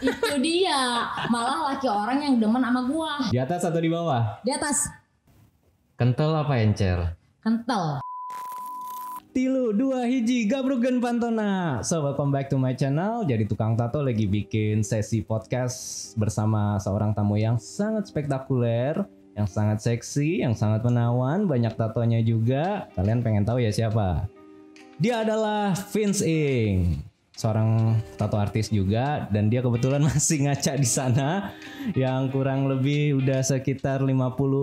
Itu dia. Malah laki orang yang demen sama gua. Di atas atau di bawah? Di atas. Kental apa encer? Kental. Tilu, dua, hiji, gabrugen pantona. So welcome back to my channel. Jadi tukang tato lagi bikin sesi podcast bersama seorang tamu yang sangat spektakuler, yang sangat seksi, yang sangat menawan, banyak tatonya juga. Kalian pengen tahu ya siapa? Dia adalah Vince Ing, seorang tato artis juga, dan dia kebetulan masih ngaca di sana yang kurang lebih udah sekitar 50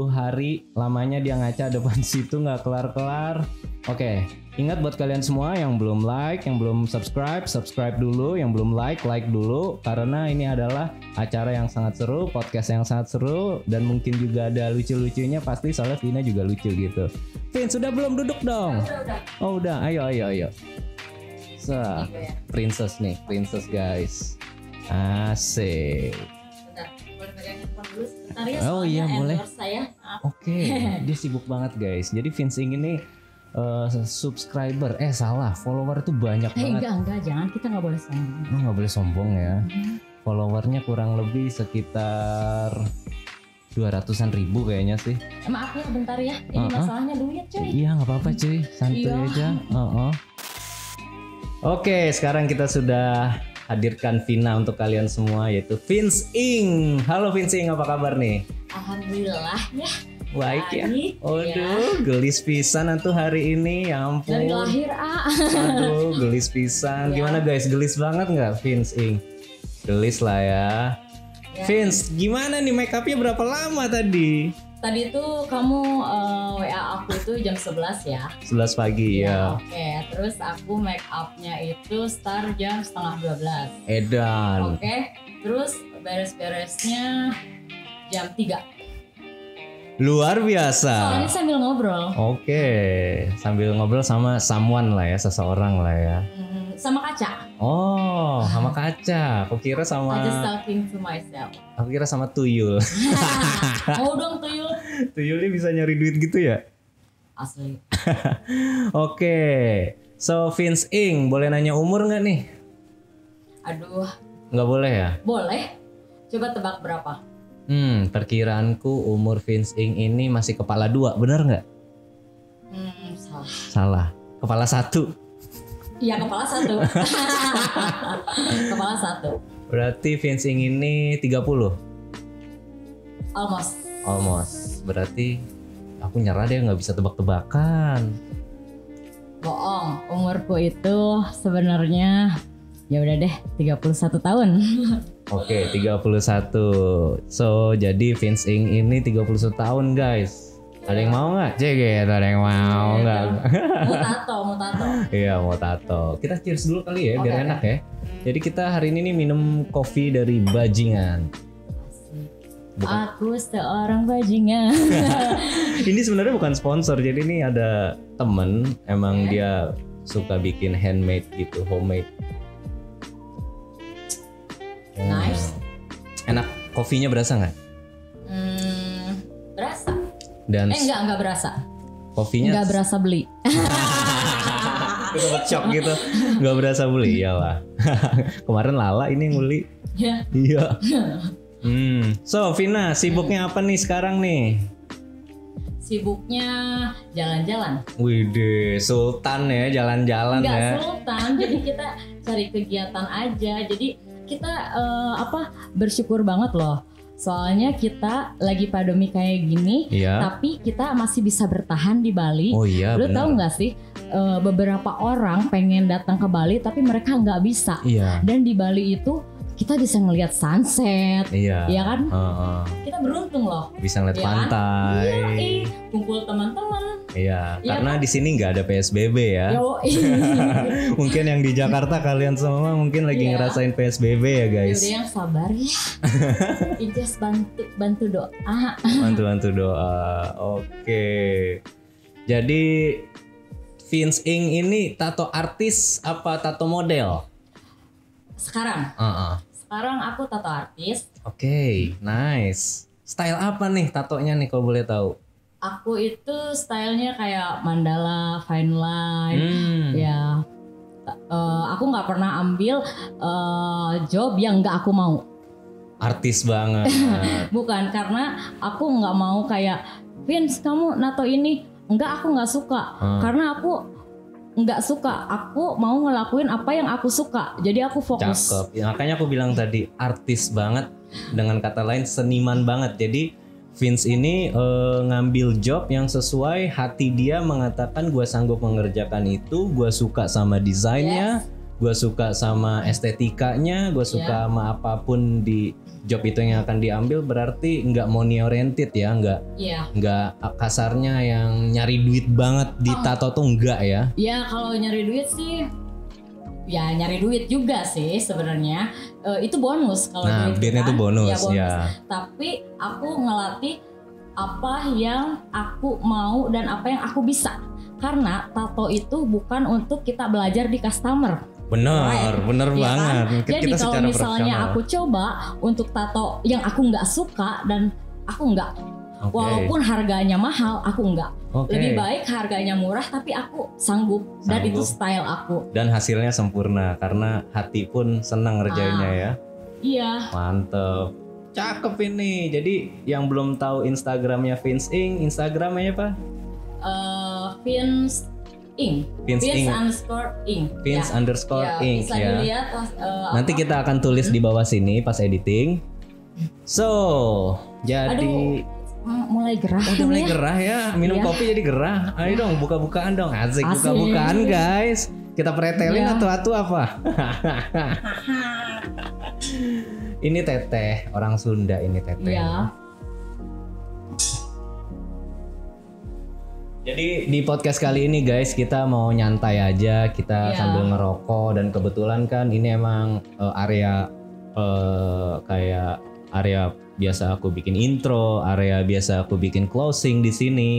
hari lamanya dia ngaca depan situ nggak kelar-kelar. Oke, ingat buat kalian semua yang belum like, yang belum subscribe, subscribe dulu, yang belum like dulu, karena ini adalah acara yang sangat seru, podcast yang sangat seru, dan mungkin juga ada lucu-lucunya pasti, soalnya Vina juga lucu gitu. Vin, sudah belum duduk dong? Udah. Oh udah, ayo. Princess nih, princess guys. Asik. Bentar, boleh pegang handphone dulu sebentar ya. Oh iya, boleh. Saya. Oke, dia sibuk banget guys. Jadi Vince Ing ini subscriber, follower itu banyak banget. Enggak, jangan, kita nggak boleh sombong. Oh, nggak boleh sombong ya. Followernya kurang lebih sekitar 200-an ribu kayaknya sih. Maaf ya bentar ya, ini masalahnya duit cuy. Iya nggak apa-apa cuy, santuy Iya. aja. Oke, sekarang kita sudah hadirkan Vina untuk kalian semua, yaitu Vince Ing. Halo Vince Ing, apa kabar nih? Alhamdulillah ya. Baik ya. Baik, Aduh, gelis pisan tuh hari ini, ya ampun. Dari lahir Aduh, gelis pisan. Ya. Gimana guys, gelis banget nggak Vince Ing? Gelis lah ya. Ya. Vince, gimana nih make upnya berapa lama tadi? Tadi tuh kamu WA aku itu jam 11 ya. 11 pagi ya. Oke, terus aku make upnya itu start jam setengah 12. Edan. Oke, terus beres-beresnya jam 3. Luar biasa. Soalnya sambil ngobrol. Oke, sambil ngobrol sama someone lah ya, seseorang lah ya. Sama kaca. Oh, sama kaca. Aku kira I just sama, talking to myself. aku kira sama tuyul. Mau dong tuyul. Tuyul ini bisa nyari duit gitu ya? Asli. Oke, so Vince Ing, boleh nanya umur nggak nih? Aduh, Nggak boleh ya? boleh. Coba tebak berapa? Perkiraanku umur Vince Ing ini masih kepala 2, benar nggak? Salah. Salah, kepala 1. Iya, kepala 1. Kepala 1. Berarti Vince Ing ini 30? Almost. Berarti aku nyerah deh, nggak bisa tebak-tebakan. Bohong. Umurku itu sebenarnya ya udah deh 31 tahun. Oke, 31. So, jadi Vince Ing ini 31 tahun guys. Ada yang mau nggak? Cek, ada yang mau nggak? Mau tato. Iya, mau tato. Kita cheers dulu kali ya, biar Oke. enak ya. Jadi kita hari ini nih minum kopi dari Bajingan. Bukan. Aku seorang bajingan. Ini sebenarnya bukan sponsor, jadi ini ada temen, emang dia suka bikin handmade gitu, homemade. Nice. Enak, kopinya berasa nggak? Berasa. Dan Enggak berasa. kopinya Enggak berasa beli. Dapat shock gitu, nggak berasa beli, iyalah. Kemarin Lala ini yang beli. Ya. Iya. So Vina, sibuknya apa nih sekarang nih? Sibuknya jalan-jalan. Widih, Sultan ya, jalan-jalan Enggak ya. sultan. Jadi kita cari kegiatan aja. Jadi kita bersyukur banget loh. Soalnya kita lagi pandemi kayak gini, Iya. tapi kita masih bisa bertahan di Bali. Oh iya, Lu benar. tahu nggak sih beberapa orang pengen datang ke Bali tapi mereka nggak bisa. Iya. Dan di Bali itu kita bisa ngelihat sunset, Iya. ya kan? Heeh. Kita beruntung loh. Bisa ngeliat Ya kan? pantai. Iya, kumpul teman-teman. Iya, Iya karena kan? di sini nggak ada PSBB ya. Yoi. Mungkin yang di Jakarta kalian semua mungkin lagi Iya. ngerasain PSBB ya guys. Yaudah yang sabar ya. Ijaz bantu doa. Bantu doa. Oke. Jadi Vince Ing ini tato artis apa tato model? Sekarang aku tato artis. Oke, nice. Style apa nih tatonya nih kalau boleh tahu? Aku itu stylenya kayak mandala, fine line, ya. Aku nggak pernah ambil job yang nggak aku mau. Artis banget. Bukan, karena aku nggak mau kayak Vince kamu nato ini. Enggak, aku nggak suka. Karena aku nggak suka. Aku mau ngelakuin apa yang aku suka. Jadi aku fokus. Cakep. Ya, makanya aku bilang tadi artis banget. Dengan kata lain seniman banget. Jadi Vince ini ngambil job yang sesuai hati dia, mengatakan gue sanggup mengerjakan itu. Gue suka sama desainnya. Gue suka sama estetikanya. Gue suka sama apapun di job itu yang akan diambil. Berarti nggak money oriented ya, nggak kasarnya yang nyari duit banget di tato tuh enggak ya? Ya kalau nyari duit sih, ya nyari duit juga sih sebenarnya. Itu bonus kalau duitnya tuh bonus. Ya. Tapi aku ngelatih apa yang aku mau dan apa yang aku bisa. Karena tato itu bukan untuk kita belajar di customer. Bener banget. Kan? Jadi kalau misalnya aku coba untuk tato yang aku nggak suka dan aku nggak, walaupun harganya mahal, aku nggak. Lebih baik harganya murah tapi aku sanggup. Dan itu style aku. Dan hasilnya sempurna karena hati pun senang ngerjainnya ya. Iya. Mantep. Cakep ini. Jadi yang belum tahu Instagramnya Vince Ing, Instagramnya apa? Vince Ing. Vince underscore Ing. Vince underscore Ing. Bisa dilihat. Nanti kita akan tulis di bawah sini pas editing. So, jadi. Aduh, mulai gerah. Udah mulai gerah ya. Minum kopi jadi gerah. Ayo dong, buka-bukaan dong. Asik. Buka-bukaan guys. Kita pretelin atu-atu apa? Ini teteh, orang Sunda ini teteh. Iya. Jadi di podcast kali ini guys kita mau nyantai aja, kita sambil ngerokok dan kebetulan kan ini emang area kayak area biasa aku bikin intro, area biasa aku bikin closing di sini.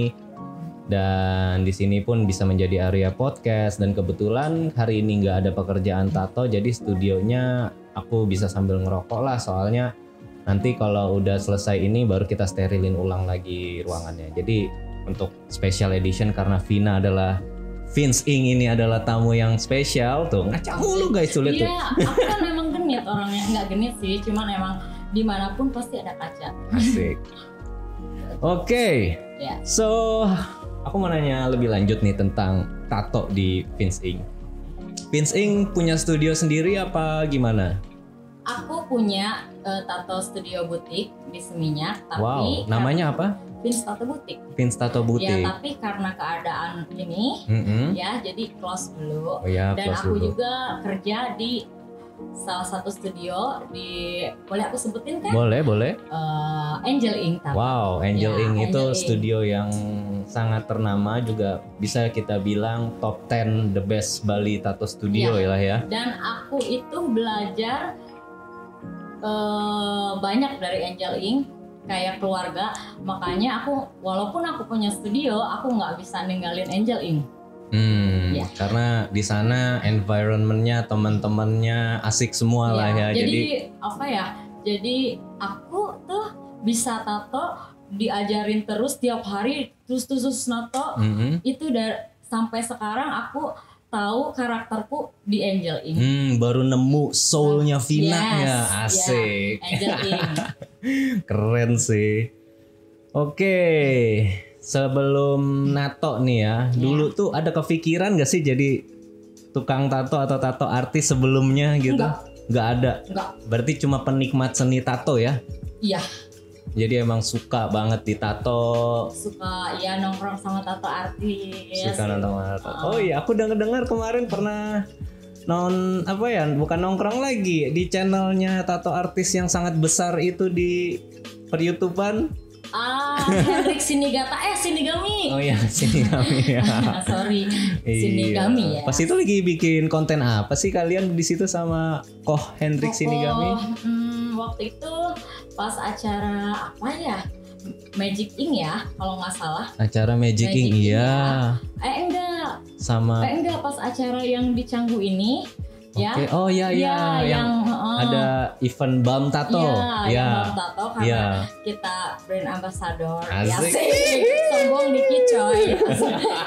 Dan di sini pun bisa menjadi area podcast dan kebetulan hari ini nggak ada pekerjaan tato jadi studionya aku bisa sambil ngerokok lah soalnya nanti kalau udah selesai ini baru kita sterilin ulang lagi ruangannya. Jadi untuk special edition karena Vina adalah Vince Ing ini adalah tamu yang spesial tuh ngaca mulu guys sulit tuh. Iya, aku kan memang genit orangnya, nggak genit sih, cuman emang dimanapun pasti ada kaca. Asik. Oke. So aku mau nanya lebih lanjut nih tentang tato di Vince Ing. Vince Ing punya studio sendiri apa gimana? Aku punya tato studio butik di Seminyak, tapi wow, namanya apa? Vince Tato Butik. Vince Tato Butik. Ya, tapi karena keadaan ini, ya jadi close dulu. Dan aku juga kerja di salah satu studio di, boleh aku sebutin kan? Boleh. Angel Ink. Wow, Angel Ink itu studio yang sangat ternama juga bisa kita bilang top 10 the best Bali tato studio ya. Dan aku itu belajar banyak dari Angel Ink. Kayak keluarga, makanya aku walaupun aku punya studio, aku nggak bisa ninggalin Angel Ink. Karena di sana environmentnya, teman-temannya asik semua lah ya. Jadi apa ya? Jadi aku tuh bisa tato, diajarin terus tiap hari, terus nato. Itu dari sampai sekarang aku tahu karakterku di Angel Ink. Baru nemu soulnya Vina ya, asik. Angel Ink. Keren sih. Oke, sebelum nato nih ya, dulu tuh ada kepikiran gak sih jadi tukang tato atau tato artis sebelumnya gitu? Nggak ada. Berarti cuma penikmat seni tato ya? Iya. Jadi emang suka banget ditato. Suka ya nongkrong sama tato artis. Suka nongkrong sama tato. Oh iya, aku dengar kemarin pernah bukan nongkrong lagi di channelnya tato artis yang sangat besar itu di per-YouTubean. Hendrik Sinigami. Oh iya, Sinigami ya. Sorry, Sinigami ya. Pas itu lagi bikin konten apa sih kalian di situ sama Koh Hendrik Sinigami? Waktu itu pas acara apa ya? Magic Ink ya, kalau nggak salah. Acara Magic Ink iya. Enggak. Enggak pas acara yang di Canggu ini. Ya. Oh iya yang ada event Balm Tato. Yang Balm Tato karena kita brand ambassador. Asik. Sombong dikit coy.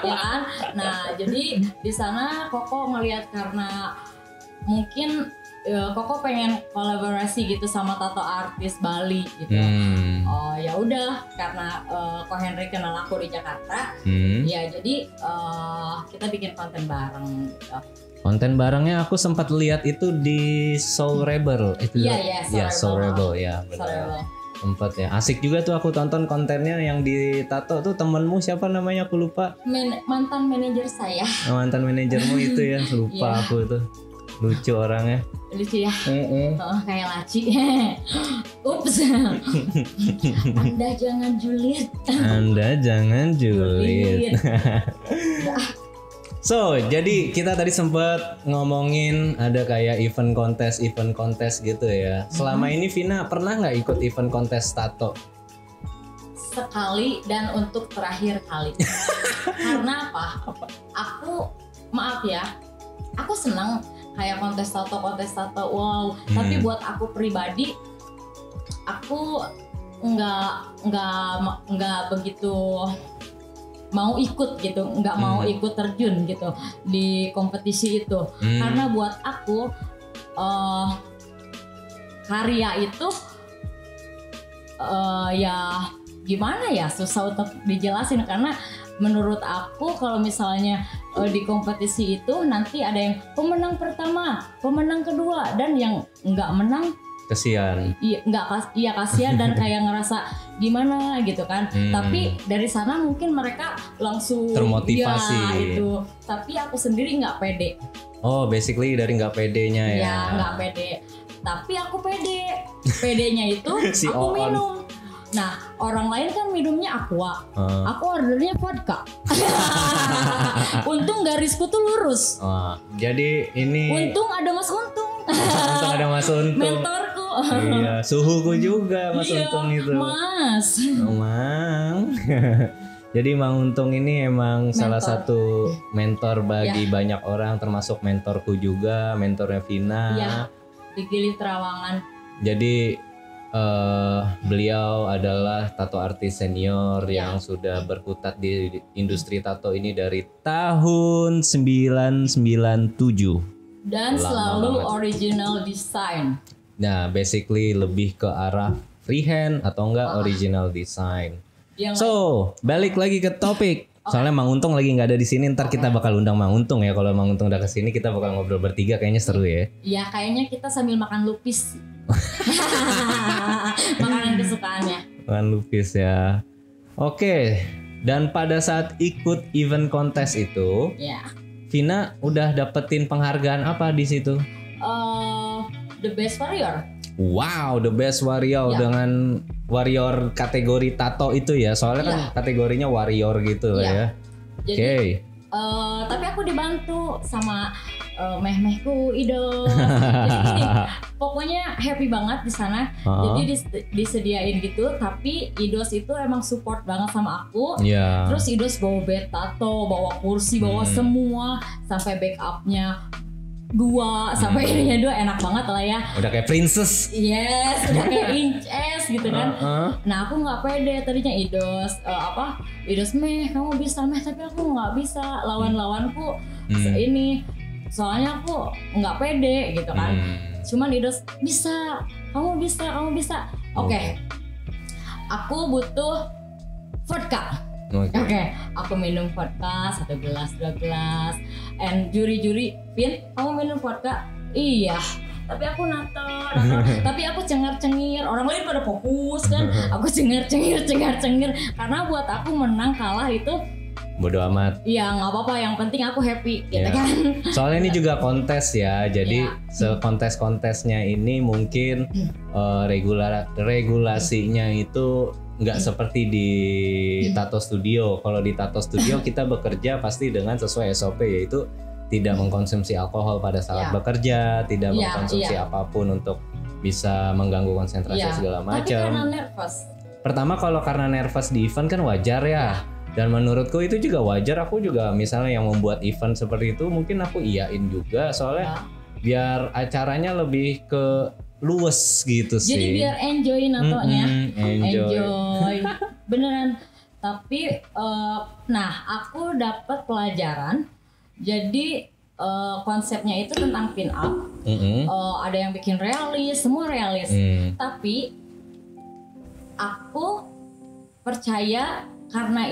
Ya kan? Nah, jadi di sana Koko ngelihat karena mungkin Koko pengen kolaborasi gitu sama tato artis Bali gitu. Oh ya udah, karena Ko Henry kenal aku di Jakarta, ya jadi kita bikin konten bareng gitu. Konten barengnya aku sempat lihat itu di Soul Rebel itu. Iya, Soul Rebel ya benar. Sempat ya, asik juga tuh aku tonton kontennya. Yang di tato tuh temenmu siapa namanya aku lupa. Mantan manajer saya. Mantan manajermu itu ya, lupa aku tuh. Lucu orangnya. Lucu ya. Kayak laci. Ups. Anda jangan julid. So, jadi kita tadi sempat ngomongin ada kayak event kontes gitu ya. Selama ini Vina pernah nggak ikut event kontes tato? Sekali, dan untuk terakhir kali. Karena apa? Aku maaf ya, aku senang kayak kontes tato, wow. Tapi buat aku pribadi, aku nggak begitu mau ikut gitu, nggak mau ikut terjun gitu di kompetisi itu. Karena buat aku karya itu ya gimana ya, susah untuk dijelasin. Karena menurut aku kalau misalnya di kompetisi itu nanti ada yang pemenang pertama, pemenang kedua, dan yang nggak menang kasihan. Iya kasihan dan kayak ngerasa gimana gitu kan. Tapi dari sana mungkin mereka langsung termotivasi ya, itu. Tapi aku sendiri nggak pede. Oh, basically dari nggak pedenya ya. Iya, nggak pede. Tapi aku pede. Pedenya itu si aku minum. Nah, orang lain kan minumnya aqua. Aku ordernya vodka. Untung garisku tuh lurus. Jadi ini untung ada Mas Untung. Untung ada Mas Untung. Mentorku. Iya, suhuku juga Mas Untung itu. Mas. Mang. Jadi Mang Untung ini emang salah satu mentor bagi banyak orang, termasuk mentorku juga, mentornya Vina. Iya. Di Gili Trawangan. Jadi beliau adalah tato artis senior yang sudah berkutat di industri tato ini dari tahun 1997 dan selalu original design. Nah, basically lebih ke arah freehand atau enggak original design. So, balik lagi ke topik. Soalnya Mang Untung lagi nggak ada di sini, ntar kita bakal undang Mang Untung ya. Kalau Mang Untung udah kesini kita bakal ngobrol bertiga, kayaknya seru ya. Iya, kayaknya kita sambil makan lupis. Makanan kesukaannya. Makan lupis ya. Oke. Dan pada saat ikut event kontes itu, Vina udah dapetin penghargaan apa di situ? The Best Warrior. Wow, The Best Warrior dengan warrior kategori tato itu ya. Soalnya kan kategorinya warrior gitu lah ya. Oke. Tapi aku dibantu sama meh-mehku Idos. Jadi pokoknya happy banget di sana. Jadi disediain gitu, tapi Idos itu emang support banget sama aku. Terus Idos bawa bed tato, bawa kursi, bawa semua, sampai backupnya 2 sampai ininya 2, enak banget lah ya. Udah kayak princess. Yes, udah kayak princess gitu kan. Nah, aku nggak pede tadinya Idos Idos meh kamu bisa meh, tapi aku nggak bisa, lawan-lawanku ini. Soalnya aku nggak pede gitu kan. Cuman Idos bisa, kamu bisa. Oke. Aku butuh vodka. Oke, aku minum vodka 1 gelas, 2 gelas. And juri-juri, Vin, kamu minum vodka? Iya. Tapi aku nato. Tapi aku cengar-cengir. Orang lain pada fokus kan. Aku cengar-cengir. Karena buat aku menang kalah itu bodo amat. Iya, nggak apa-apa. Yang penting aku happy, gitu kan. Soalnya ini juga kontes ya. Jadi sekontes-kontesnya ini mungkin regulasinya itu nggak seperti di tato studio. Kalau di tato studio kita bekerja pasti dengan sesuai SOP, yaitu tidak mengkonsumsi alkohol pada saat bekerja, tidak mengkonsumsi apapun untuk bisa mengganggu konsentrasi segala macam. Tapi karena nervous. Pertama kalau karena nervous di event kan wajar ya. Dan menurutku itu juga wajar. Aku juga misalnya yang membuat event seperti itu mungkin aku iyain juga, soalnya biar acaranya lebih ke luwes gitu sih. Jadi biar enjoy natonya. Enjoy. Beneran. Tapi nah aku dapat pelajaran. Jadi konsepnya itu tentang pin up. Ada yang bikin realis, semua realis. Tapi aku percaya karena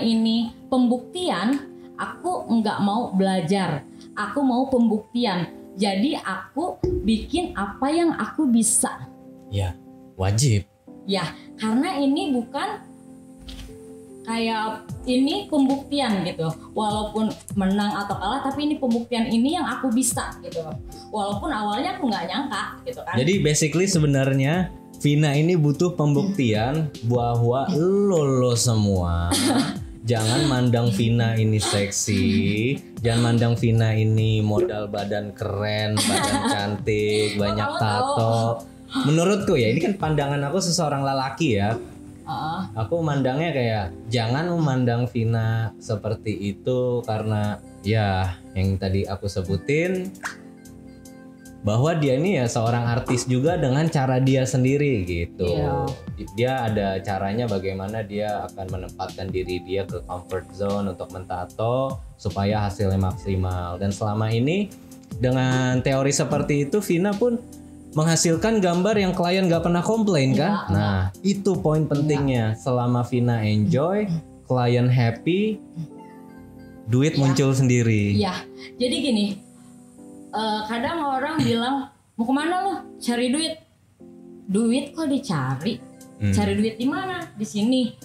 ini pembuktian, aku nggak mau belajar, aku mau pembuktian. Jadi aku bikin apa yang aku bisa. Ya, wajib. Ya, karena ini bukan kayak ini pembuktian gitu. Walaupun menang atau kalah, tapi ini pembuktian, ini yang aku bisa gitu. Walaupun awalnya aku nggak nyangka gitu kan. Jadi basically sebenarnya Vina ini butuh pembuktian bahwa lo semua jangan mandang Vina ini seksi, jangan mandang Vina ini modal badan keren, badan cantik, banyak tato. Menurutku ya, ini kan pandangan aku seseorang lelaki ya. Aku mandangnya kayak jangan memandang Vina seperti itu karena ya yang tadi aku sebutin bahwa dia ini ya seorang artis juga dengan cara dia sendiri gitu. Dia ada caranya bagaimana dia akan menempatkan diri dia ke comfort zone untuk mentato supaya hasilnya maksimal. Dan selama ini dengan teori seperti itu Vina pun menghasilkan gambar yang klien gak pernah komplain kan? Nah itu poin pentingnya. Selama Vina enjoy, klien happy, duit muncul sendiri. Iya, jadi gini, kadang orang bilang mau kemana lo? Cari duit. Duit kok dicari? Cari duit di mana? Di sini.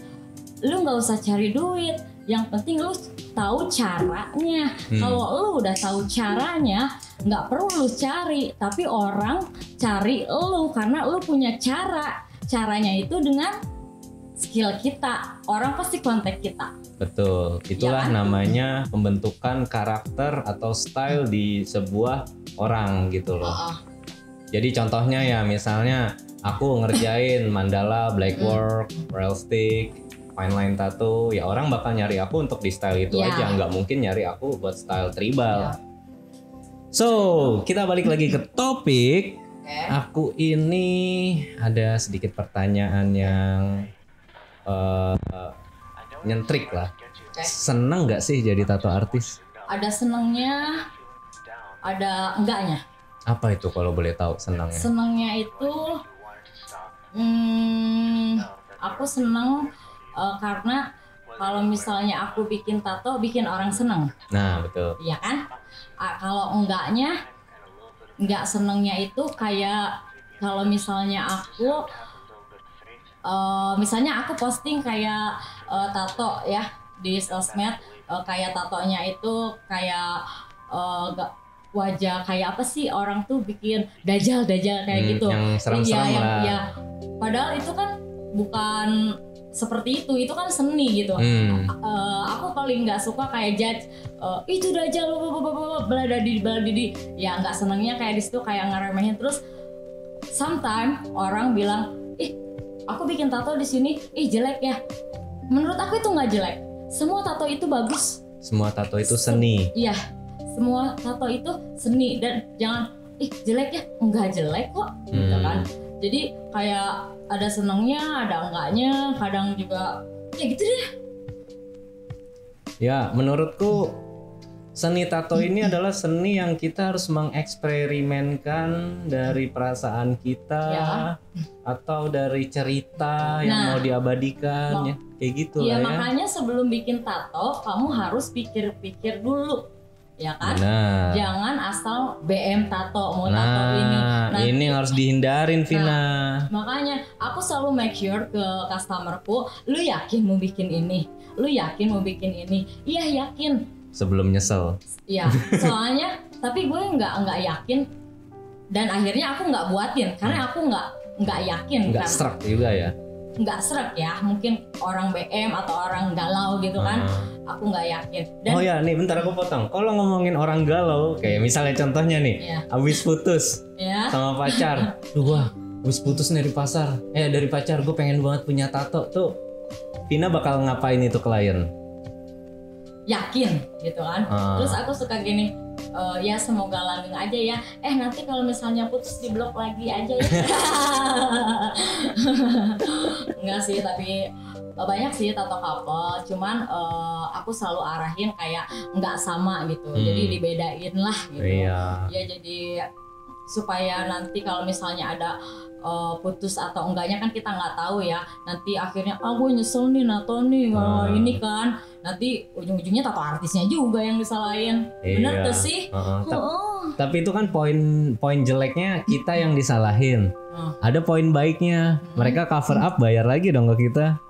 Lu nggak usah cari duit. Yang penting lu tahu caranya. Kalau lu udah tahu caranya, nggak perlu lu cari. Tapi orang cari lu karena lu punya cara. Caranya itu dengan skill kita. Orang pasti kontak kita. Betul, itulah ya kan? Namanya pembentukan karakter atau style di sebuah orang gitu loh. Jadi contohnya ya misalnya aku ngerjain mandala, black work, rail stick, fine line tattoo, ya orang bakal nyari aku untuk di style itu aja, nggak mungkin nyari aku buat style tribal. So kita balik lagi ke topik. Aku ini ada sedikit pertanyaan yang nyentrik lah. Seneng nggak sih jadi tato artis? Ada senengnya, ada enggaknya. Apa itu kalau boleh tahu senangnya? Senengnya itu, aku seneng karena kalau misalnya aku bikin tato, bikin orang seneng. Nah betul. Iya kan? Kalau enggaknya, enggak senengnya itu kayak kalau misalnya aku posting kayak tato ya di sosmed, kayak tatonya itu kayak wajah kayak apa sih orang tuh bikin dajal kayak gitu. Yang serem-serem lah. Ya, padahal itu kan bukan seperti itu kan seni gitu. Aku paling nggak suka kayak judge itu dajal beladadi. Ya nggak senengnya kayak di situ kayak ngeremehin terus. Sometimes orang bilang, aku bikin tato di sini, jelek ya. Menurut aku itu nggak jelek. Semua tato itu bagus. Semua tato itu seni. Iya, semua tato itu seni dan jangan jelek ya, nggak jelek kok, gitu kan. Jadi kayak ada senengnya, ada enggaknya, kadang juga ya gitu deh. Ya, menurutku seni tato ini adalah seni yang kita harus mengeksperimenkan dari perasaan kita atau dari cerita yang mau diabadikan ya kayak gitu lah ya. Makanya sebelum bikin tato kamu harus pikir-pikir dulu ya kan. Jangan asal BM tato mau tato ini. Ini yang harus dihindarin Vina. Makanya aku selalu make sure ke customerku, lu yakin mau bikin ini? Lu yakin mau bikin ini? Iya yakin. Sebelum nyesel. Iya, soalnya tapi gue nggak yakin dan akhirnya aku nggak buatin karena aku nggak yakin. Nggak serak juga ya? Nggak serak ya, mungkin orang BM atau orang galau gitu kan, aku nggak yakin. Dan, oh ya, nih bentar aku potong. Kalau ngomongin orang galau, kayak misalnya contohnya nih, abis putus sama pacar, gua abis putus dari pacar, gue pengen banget punya tato tuh. Vina bakal ngapain itu klien? Yakin gitu kan. Terus aku suka gini, ya semoga langgeng aja ya. Nanti kalau misalnya putus di blok lagi aja ya. Enggak sih, tapi banyak sih tato couple, cuman aku selalu arahin kayak nggak sama gitu, jadi dibedain lah gitu. Iya. Ya jadi supaya nanti kalau misalnya ada putus atau enggaknya kan kita nggak tahu ya, nanti akhirnya gue nyesel nih nato nih ini kan, nanti ujung-ujungnya tato artisnya juga yang disalahin. Bener tuh sih. Tapi itu kan poin jeleknya kita yang disalahin. Ada poin baiknya, mereka cover up, bayar lagi dong ke kita.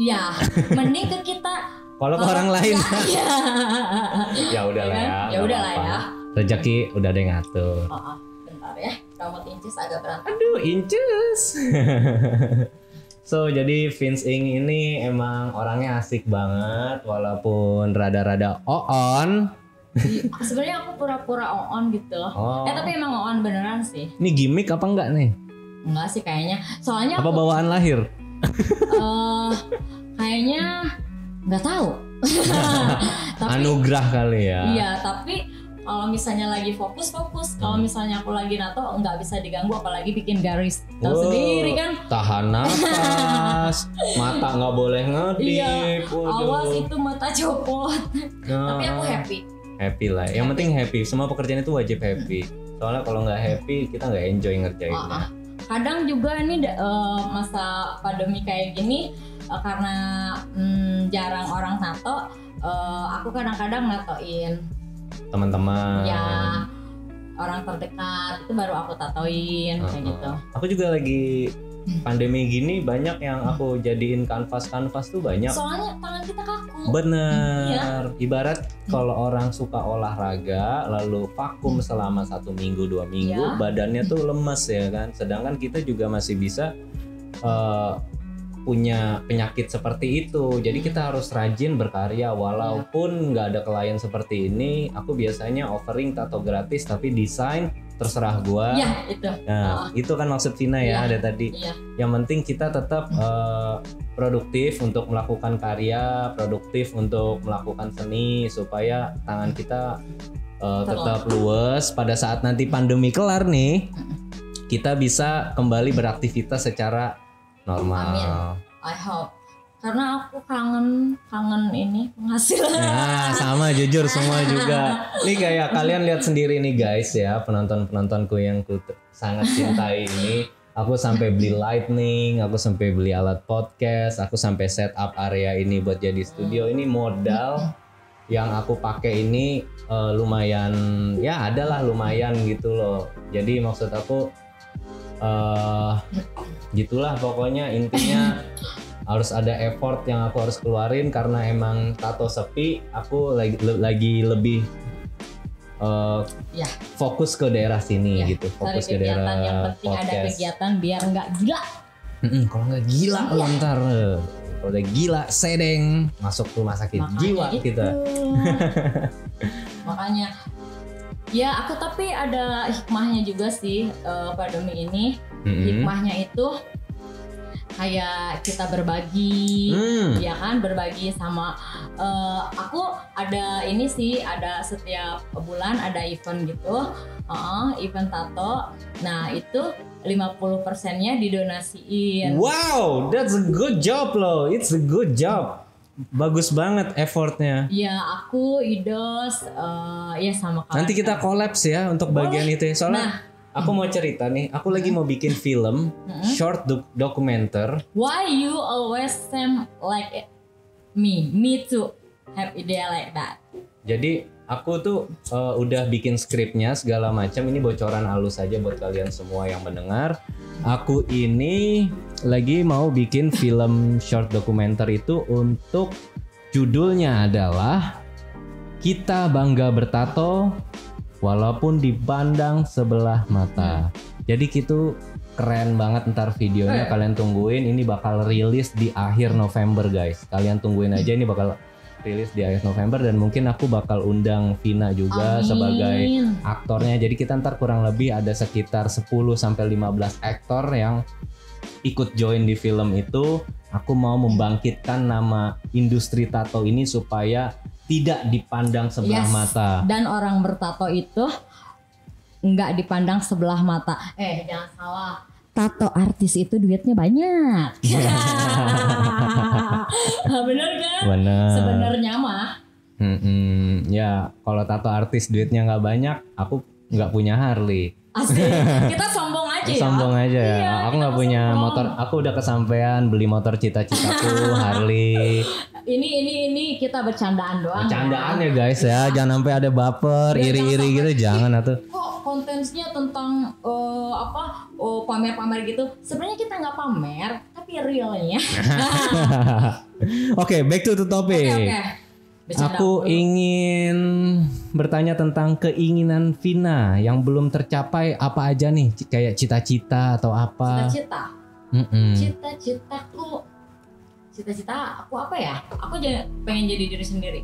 Iya, mending ke kita. Kalau ke orang lain. Ya udahlah ya. Ya udahlah ya. Rezeki udah ada yang ngatur. Bentar ya, rambut Inces agak berantakan. Aduh, Inces. So, jadi Vince Ing ini emang orangnya asik banget, walaupun rada-rada on. Sebenarnya aku pura-pura on gitu. Tapi emang on beneran sih. Ini gimmick apa enggak nih? Enggak sih kayaknya. Soalnya apa bawaan lahir? Kayaknya nggak tahu. Tapi, anugerah kali ya. Iya, tapi kalau misalnya lagi fokus. Kalau misalnya aku lagi nato nggak bisa diganggu, apalagi bikin garis. Tahu sendiri kan. Tahan nafas, mata nggak boleh ngedip. Iya, awas itu mata copot. Tapi aku happy lah. Yang penting happy. Semua pekerjaan itu wajib happy. Soalnya kalau nggak happy kita nggak enjoy ngerjainnya. Kadang juga ini masa pandemi kayak gini, karena jarang orang nato, aku kadang-kadang natoin teman-teman. Ya, orang terdekat itu baru aku tatoin kayak gitu. Aku juga lagi pandemi gini banyak yang aku jadiin kanvas tuh banyak. Soalnya tangan kita kaku. Bener. Ibarat kalau orang suka olahraga lalu vakum selama 1 minggu 2 minggu, badannya tuh lemes ya kan. Sedangkan kita juga masih bisa punya penyakit seperti itu. Jadi kita harus rajin berkarya walaupun nggak ada klien seperti ini. Aku biasanya offering tato gratis tapi desain terserah gua. Iya, itu. Nah, itu kan maksud Vina ya, ada tadi. Yang penting kita tetap produktif untuk melakukan karya, produktif untuk melakukan seni supaya tangan kita tetap luwes. Pada saat nanti pandemi kelar nih, kita bisa kembali beraktivitas secara normal. Amin. I hope. Karena aku kangen ini penghasilan. Nah, sama jujur semua juga. Nih kayak kalian lihat sendiri nih guys ya, penontonku yang sangat cintai ini. Aku sampai beli lightning, aku sampai beli alat podcast, aku sampai set up area ini buat jadi studio. Ini modal yang aku pakai ini lumayan, ya adalah lumayan gitu loh. Jadi maksud aku gitulah pokoknya, intinya harus ada effort yang aku harus keluarin karena emang tato sepi. Aku lagi lebih fokus ke daerah sini gitu, fokus ke daerah yang penting podcast. Ada kegiatan biar nggak gila. Kalau nggak gila ntar kalau udah gila sedeng masuk rumah sakit jiwa kita. Makanya ya aku tapi ada hikmahnya juga sih pandemi ini. Hikmahnya itu kayak kita berbagi, ya kan, berbagi sama aku ada ini sih, ada setiap bulan ada event gitu, event tato. Nah itu 50%-nya didonasiin. Wow, that's a good job loh, it's a good job. Bagus banget effortnya. Ya aku Idos ya sama kawan. Nanti kita kolaps ya untuk bagian itu ya. Soalnya aku mau cerita nih, aku lagi mau bikin film short documenter. Why you always seem like me too have idea like that. Jadi aku tuh udah bikin skripnya segala macam. Ini bocoran halus aja buat kalian semua yang mendengar. Aku ini lagi mau bikin film short documenter itu untuk judulnya adalah Kita Bangga Bertato Walaupun Dipandang Sebelah Mata. Jadi gitu keren banget, ntar videonya kalian tungguin. Ini bakal rilis di akhir November guys. Kalian tungguin aja, ini bakal rilis di akhir November dan mungkin aku bakal undang Vina juga sebagai aktornya. Jadi kita ntar kurang lebih ada sekitar 10-15 aktor yang ikut join di film itu. Aku mau membangkitkan nama industri tato ini supaya tidak dipandang sebelah mata. Dan orang bertato itu nggak dipandang sebelah mata. Jangan salah. tato artis itu duitnya banyak. Bener kan? Bener. Sebenarnya mah. Ya kalau tato artis duitnya nggak banyak, aku nggak punya Harley. Asik, kita sombong aja ya. Sombong aja ya. Iya, aku nggak punya motor. Aku udah kesampean beli motor cita-citaku Harley. Ini kita bercandaan doang. Bercandaan ya guys ya. Jangan sampai ada baper, iri-iri gitu. Jangan atuh. Kok kontennya tentang pamer-pamer gitu. Sebenarnya kita nggak pamer, tapi realnya. Oke, back to the topic. Oke. Aku ingin bertanya tentang keinginan Vina yang belum tercapai apa aja nih, kayak cita-cita atau apa? Cita-cita. Cita-cita aku apa ya? Aku pengen jadi diri sendiri.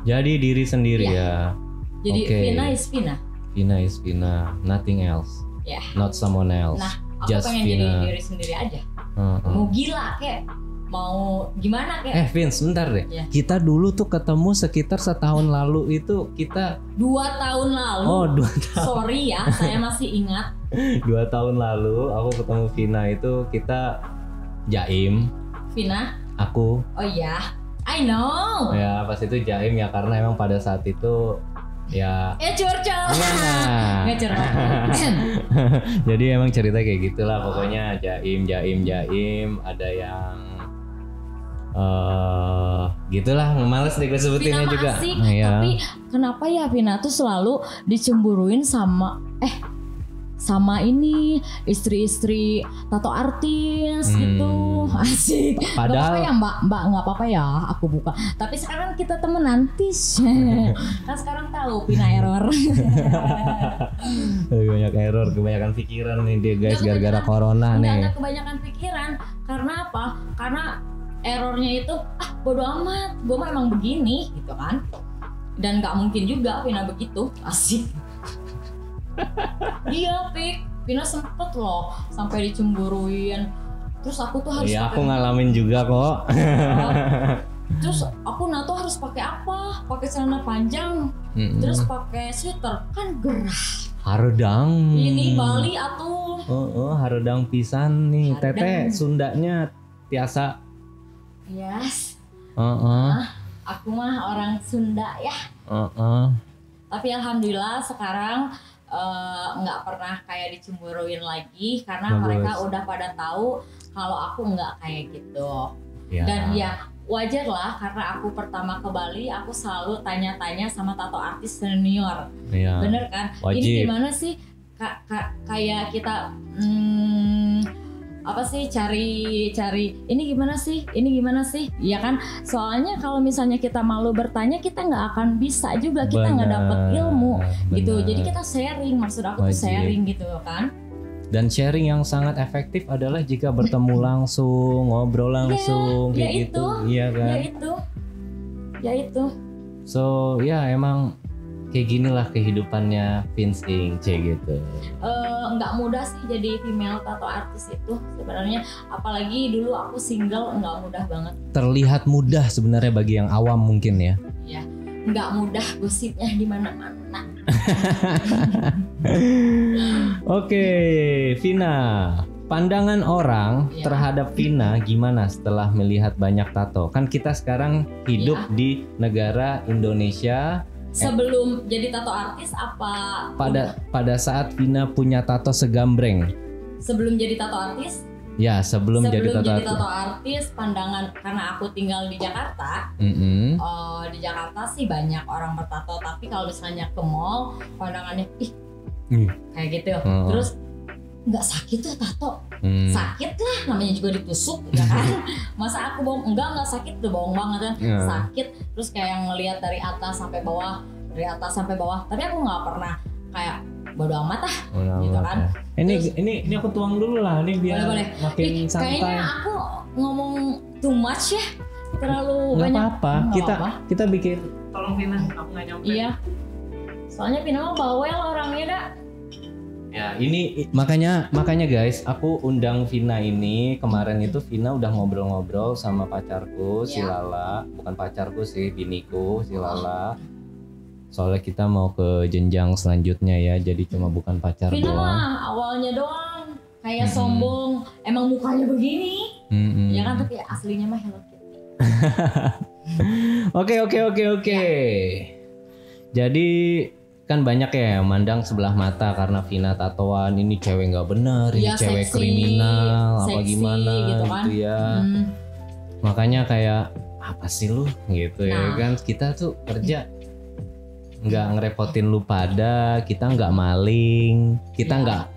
Jadi diri sendiri ya. Jadi Vina is Vina. Vina is Vina, nothing else. Ya. Not someone else. Nah, aku just pengen Vina. jadi diri sendiri aja. Mau gila kayak mau gimana kayak. Vince, bentar deh. Ya. Kita dulu tuh ketemu sekitar setahun lalu itu kita 2 tahun lalu. Oh, 2 tahun. Sorry ya, saya masih ingat. 2 tahun lalu aku ketemu Vina itu kita jaim. Vina? Aku. Oh iya, I know. Ya pas itu jaim ya karena emang pada saat itu ya. Curcol. Nggak curcol. Jadi emang cerita kayak gitulah pokoknya jaim ada yang gitulah, males deh gue sebutinnya Vina juga. Asik, tapi kenapa ya Vina tuh selalu dicemburuin sama ini istri-istri tato artis gitu. Asik. Padahal gak apa-apa ya mbak nggak apa-apa ya aku buka. Tapi sekarang kita temenan tis. Kan sekarang tahu Vina error. Banyak error, kebanyakan pikiran nih dia guys gara-gara corona nih. Enggak kebanyakan pikiran. Karena apa? Karena errornya itu bodo amat, gue mah emang begini gitu kan. Dan gak mungkin juga Vina begitu. Asik. Iya Pik, Vina sempet loh sampai dicemburuin. Terus aku tuh harus aku ngalamin juga kok. Terus aku tuh harus pakai apa? Pakai celana panjang, terus pakai sweater, kan gerah. Harudang. Ini Bali atuh. Harudang pisan nih. Teteh Sundanya tiasa. Yes. Aku mah orang Sunda ya. Tapi alhamdulillah sekarang nggak pernah kayak dicemburuin lagi karena mereka udah pada tahu kalau aku nggak kayak gitu. Dan ya wajar lah karena aku pertama ke Bali aku selalu tanya-tanya sama tato artis senior. Bener kan? Wajib. Ini gimana sih kayak kita apa sih cari ini gimana sih ya kan, soalnya kalau misalnya kita malu bertanya kita nggak akan bisa juga, kita nggak dapet ilmu gitu. Jadi kita sharing, maksud aku tuh sharing gitu kan. Dan sharing yang sangat efektif adalah jika bertemu langsung, ngobrol langsung kayak gitu. Iya kan? Ya itu. So ya emang kayak ginilah kehidupannya Vince Inc. gitu. Nggak mudah sih jadi female tato artis itu sebenarnya, apalagi dulu aku single, nggak mudah banget. Terlihat mudah sebenarnya bagi yang awam mungkin ya. Iya, nggak mudah, gosipnya di mana-mana. Oke, Vina, pandangan orang terhadap Vina gimana setelah melihat banyak tato? Kan kita sekarang hidup di negara Indonesia. Sebelum jadi tato artis apa? Pada saat Vina punya tato segambreng. Sebelum jadi tato artis? Ya, sebelum jadi tato artis, pandangan karena aku tinggal di Jakarta. Di Jakarta sih banyak orang bertato, tapi kalau misalnya ke mall, pandangannya kayak gitu. Terus nggak sakit tuh tato? Sakit lah, namanya juga ditusuk ya kan. Masa aku bohong? Enggak sakit tuh, bohong banget kan. Sakit, terus kayak ngelihat dari atas sampai bawah, tapi aku nggak pernah kayak bodo amat gitu kan. Ini aku tuang dulu lah, ini biar boleh. makin santai. Kayaknya aku ngomong too much ya, terlalu banyak. Nggak apa-apa. Kita bikin. Tolong Vina, aku nggak nyampe. Iya, soalnya Vina mah bawel orangnya dah. Ya ini makanya guys, aku undang Vina ini kemarin itu. Vina udah ngobrol-ngobrol sama pacarku si Lala, bukan pacarku sih, biniku si Lala. Soalnya kita mau ke jenjang selanjutnya ya, jadi cuma bukan pacar Vina doang. mah awalnya doang, kayak sombong, emang mukanya begini, ya kan, tapi aslinya mah Hello Kitty. Oke. Jadi kan banyak ya mandang sebelah mata karena Vina tatoan, ini cewek nggak bener, ini cewek seksi, kriminal, apa gimana gitu kan. Gitu ya. Makanya kayak apa sih lu gitu ya kan, kita tuh kerja nggak ngerepotin lu pada, kita nggak maling, kita nggak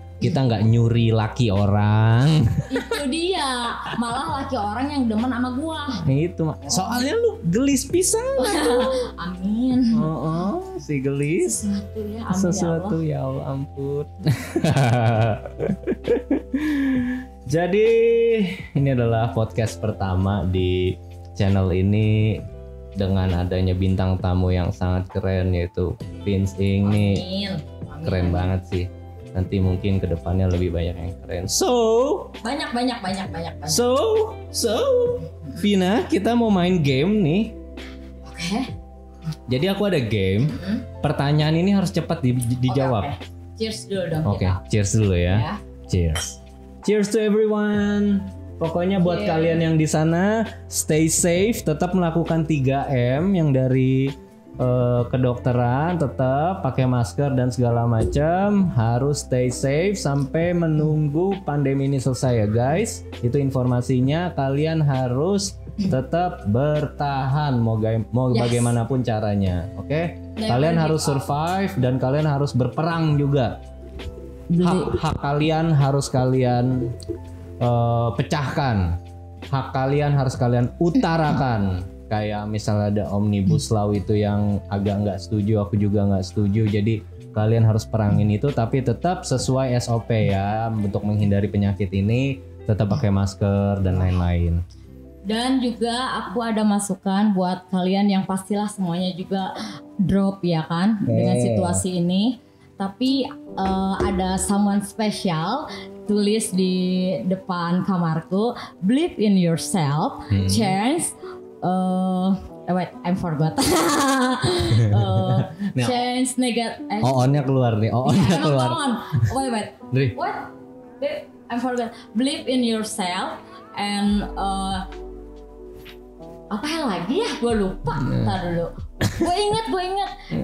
nyuri laki orang. Itu dia, malah laki orang yang demen sama gua. Itu soalnya lu gelis pisan. Amin. Si gelis. Sesuatu ya Allah ampun. Jadi ini adalah podcast pertama di channel ini dengan adanya bintang tamu yang sangat keren, yaitu Vince Ing nih. Keren banget sih. Nanti mungkin kedepannya lebih banyak yang keren. Banyak. So, Vina, kita mau main game nih. Oke. Jadi aku ada game. Pertanyaan ini harus cepat dijawab. Okay. Cheers dulu dong. Oke, cheers dulu ya. Cheers. Cheers to everyone. Pokoknya buat kalian yang di sana, stay safe, tetap melakukan 3M yang dari kedokteran, tetap pakai masker dan segala macam, harus stay safe sampai menunggu pandemi ini selesai ya guys. Itu informasinya, kalian harus tetap bertahan mau bagaimanapun caranya, oke? Kalian harus survive dan kalian harus berperang juga. Hak kalian harus kalian pecahkan, hak kalian harus kalian utarakan. Kayak misalnya ada Omnibus Law itu yang agak nggak setuju, aku juga nggak setuju. Jadi kalian harus perangin itu, tapi tetap sesuai SOP ya, untuk menghindari penyakit ini, tetap pakai masker dan lain-lain. Dan juga aku ada masukan buat kalian yang pastilah semuanya juga drop ya kan dengan situasi ini. Tapi ada someone special tulis di depan kamarku, believe in yourself, chance. Wait, I forgot. Chance negative. On-nya keluar nih. On-nya keluar. Wait. What? I forgot. Believe in yourself and apa yang lagi ya? Gue lupa. Ntar dulu. Gue inget.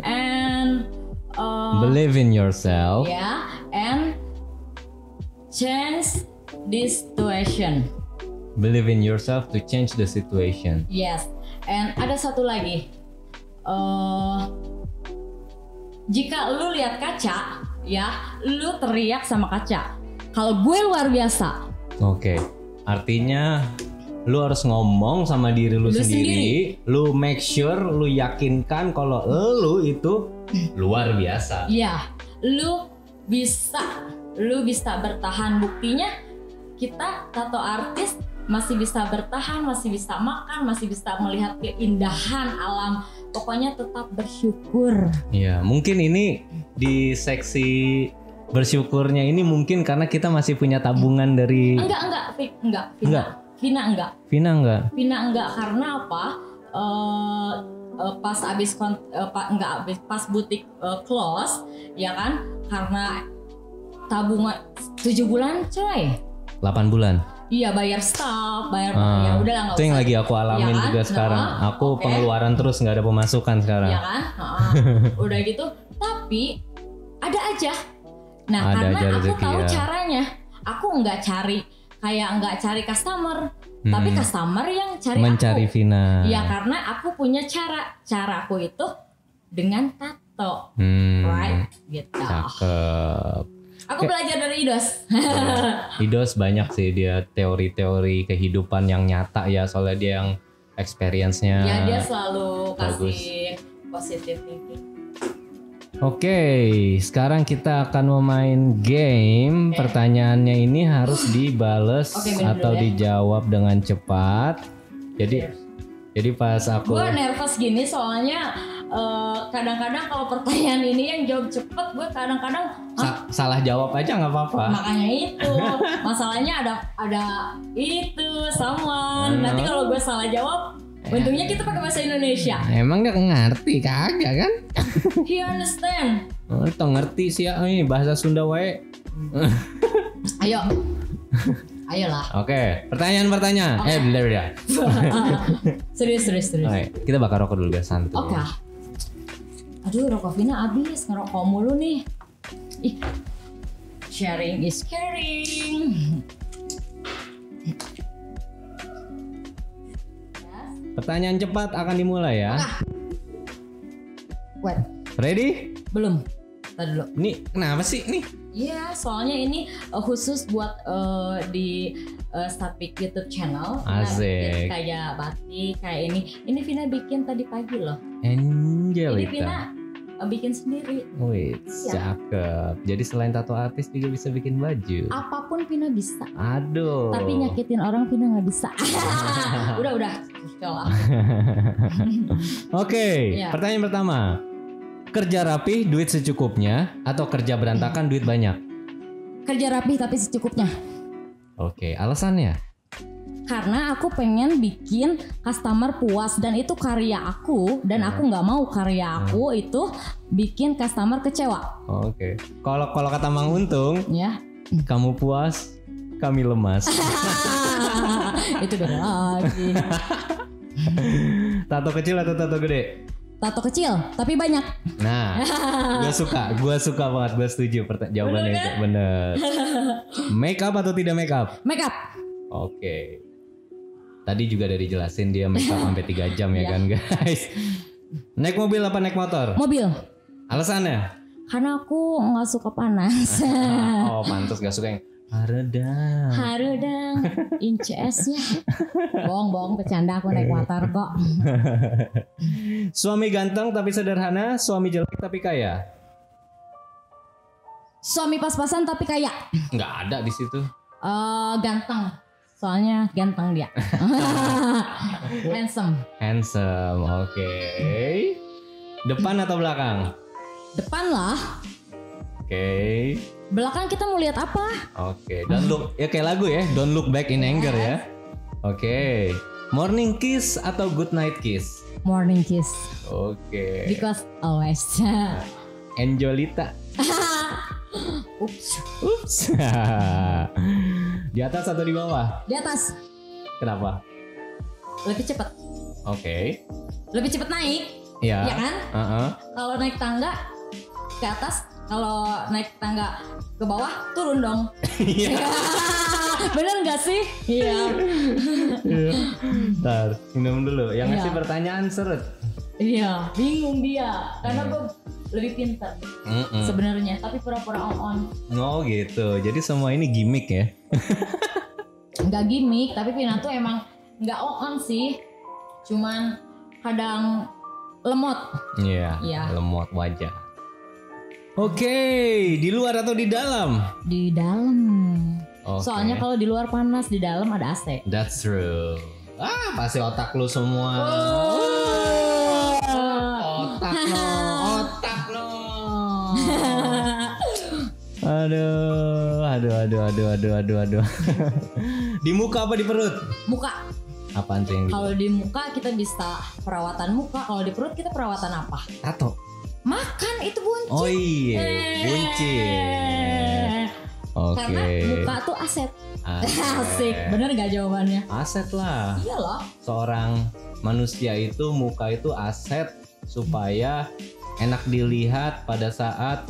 And believe in yourself. Yeah, and change this situation. Believe in yourself to change the situation. Yes, and ada satu lagi. Jika lu lihat kaca, ya, lu teriak sama kaca. Kalau gue luar biasa. Oke, artinya lu harus ngomong sama diri lu sendiri. Lu make sure, lu yakinkan kalau lu itu luar biasa. Iya, lu bisa bertahan. Buktinya kita tato artis masih bisa bertahan, masih bisa makan, masih bisa melihat keindahan alam. Pokoknya tetap bersyukur. Iya, mungkin ini di seksi bersyukurnya ini mungkin karena kita masih punya tabungan dari. Enggak. Vina enggak karena apa? Pas butik close, ya kan? Karena tabungan 7 bulan coy. 8 bulan. Iya, bayar staff, ya udah lah nggak usah. Itu yang lagi aku alamin juga sekarang. Aku pengeluaran terus, nggak ada pemasukan sekarang. Iya kan? Udah gitu, tapi ada aja. Nah, ada karena aja aku tahu caranya. Aku nggak cari customer, tapi customer yang mencari aku. Vina. Iya, karena aku punya caraku itu dengan tato, right? Gitu. Cakep. Aku belajar dari Idos. Idos banyak sih dia teori-teori kehidupan yang nyata ya, soalnya dia yang experience-nya. Ya, dia selalu kasih positive thinking. Oke, sekarang kita akan memain game. Pertanyaannya ini harus dibales atau dijawab dengan cepat. Jadi pas aku. Gue nervous gini soalnya kadang-kadang kalau pertanyaan ini yang jawab cepet, gue kadang-kadang salah jawab aja nggak apa-apa. Makanya itu masalahnya ada itu someone. Nanti kalau gue salah jawab, untungnya kita pakai bahasa Indonesia. Emang nggak ngerti kagak kan? He understand. Itu ngerti sih ya, ini bahasa Sunda wae. Ayo. Ayolah. Oke, pertanyaan. Okay. Bentar. Serius. Oke, kita bakar rokok dulu biar santai. Oke. Aduh, rokok Vina habis, ngerokok mulu nih. Ih. Sharing is caring. Pertanyaan cepat akan dimulai ya. Wait. Ready? Belum. Tadi dulu. Ini kenapa sih nih? Iya, soalnya ini khusus buat di Stapik YouTube channel. Asik. Kayak batik, kayak ini. Ini Vina bikin tadi pagi loh. Angelita. Ini Vina bikin sendiri. Wih, cakep. Jadi selain tato artis juga bisa bikin baju. Apapun Vina bisa. Aduh. Tapi nyakitin orang Vina nggak bisa. udah. Oke, pertanyaan pertama. Kerja rapi, duit secukupnya, atau kerja berantakan, duit banyak? Kerja rapi tapi secukupnya. Oke, alasannya? Karena aku pengen bikin customer puas dan itu karya aku dan aku nggak mau karya aku itu bikin customer kecewa. Oke. Kalau kata Mang Untung, ya. Kamu puas, kami lemas. Itu beda lagi. Tato kecil atau tato gede? Tato kecil tapi banyak. Nah, gue suka banget, gue setuju jawabannya itu. Bener. Make up atau tidak make up? Make up. Oke. Tadi juga udah dijelasin dia make up sampai 3 jam ya kan guys. Naik mobil apa naik motor? Mobil. Alasannya? Karena aku nggak suka panas. Oh, pantas gak suka yang Harudang. Inces-nya. Bohong, bercanda, aku naik motor kok. Suami ganteng tapi sederhana, suami jelek tapi kaya. Suami pas-pasan tapi kaya. Nggak ada di situ. Ganteng. Soalnya ganteng dia. Handsome, oke. Depan atau belakang? Depan lah. Oke. Belakang kita mau lihat apa? Oke. Don't look, ya kayak lagu ya. Don't look back in anger ya. Oke. Morning kiss atau good night kiss? Morning kiss. Oke. Because always. Angelita. Ups. Di atas atau di bawah? Di atas. Kenapa? Lebih cepat. Oke. Lebih cepat naik. Iya. Iya kan? Kalau naik tangga ke atas, kalau naik tangga ke bawah turun dong. Iya. Bener nggak sih? Iya. Ntar minum dulu. Yang ngasih pertanyaan seret. Iya, bingung dia karena gue lebih pintar sebenarnya, tapi pura-pura on. Oh gitu. Jadi semua ini gimmick ya? Nggak gimmick, tapi Pina tuh emang nggak on sih. Cuman kadang lemot. Iya. Lemot wajah. Oke, di luar atau di dalam? Di dalam. Okay. Soalnya kalau di luar panas, di dalam ada AC. That's true. Pasti otak lu semua. Otak lo. Aduh. Di muka apa di perut? Muka. Apaan tuh yang kalau di muka kita bisa perawatan muka, kalau di perut kita perawatan apa? Tato. Makan itu buncit. Oh iya, buncit. Oke. Karena muka tuh aset. Asik, bener gak jawabannya? Aset lah. Iyalah. Seorang manusia itu muka itu aset supaya enak dilihat pada saat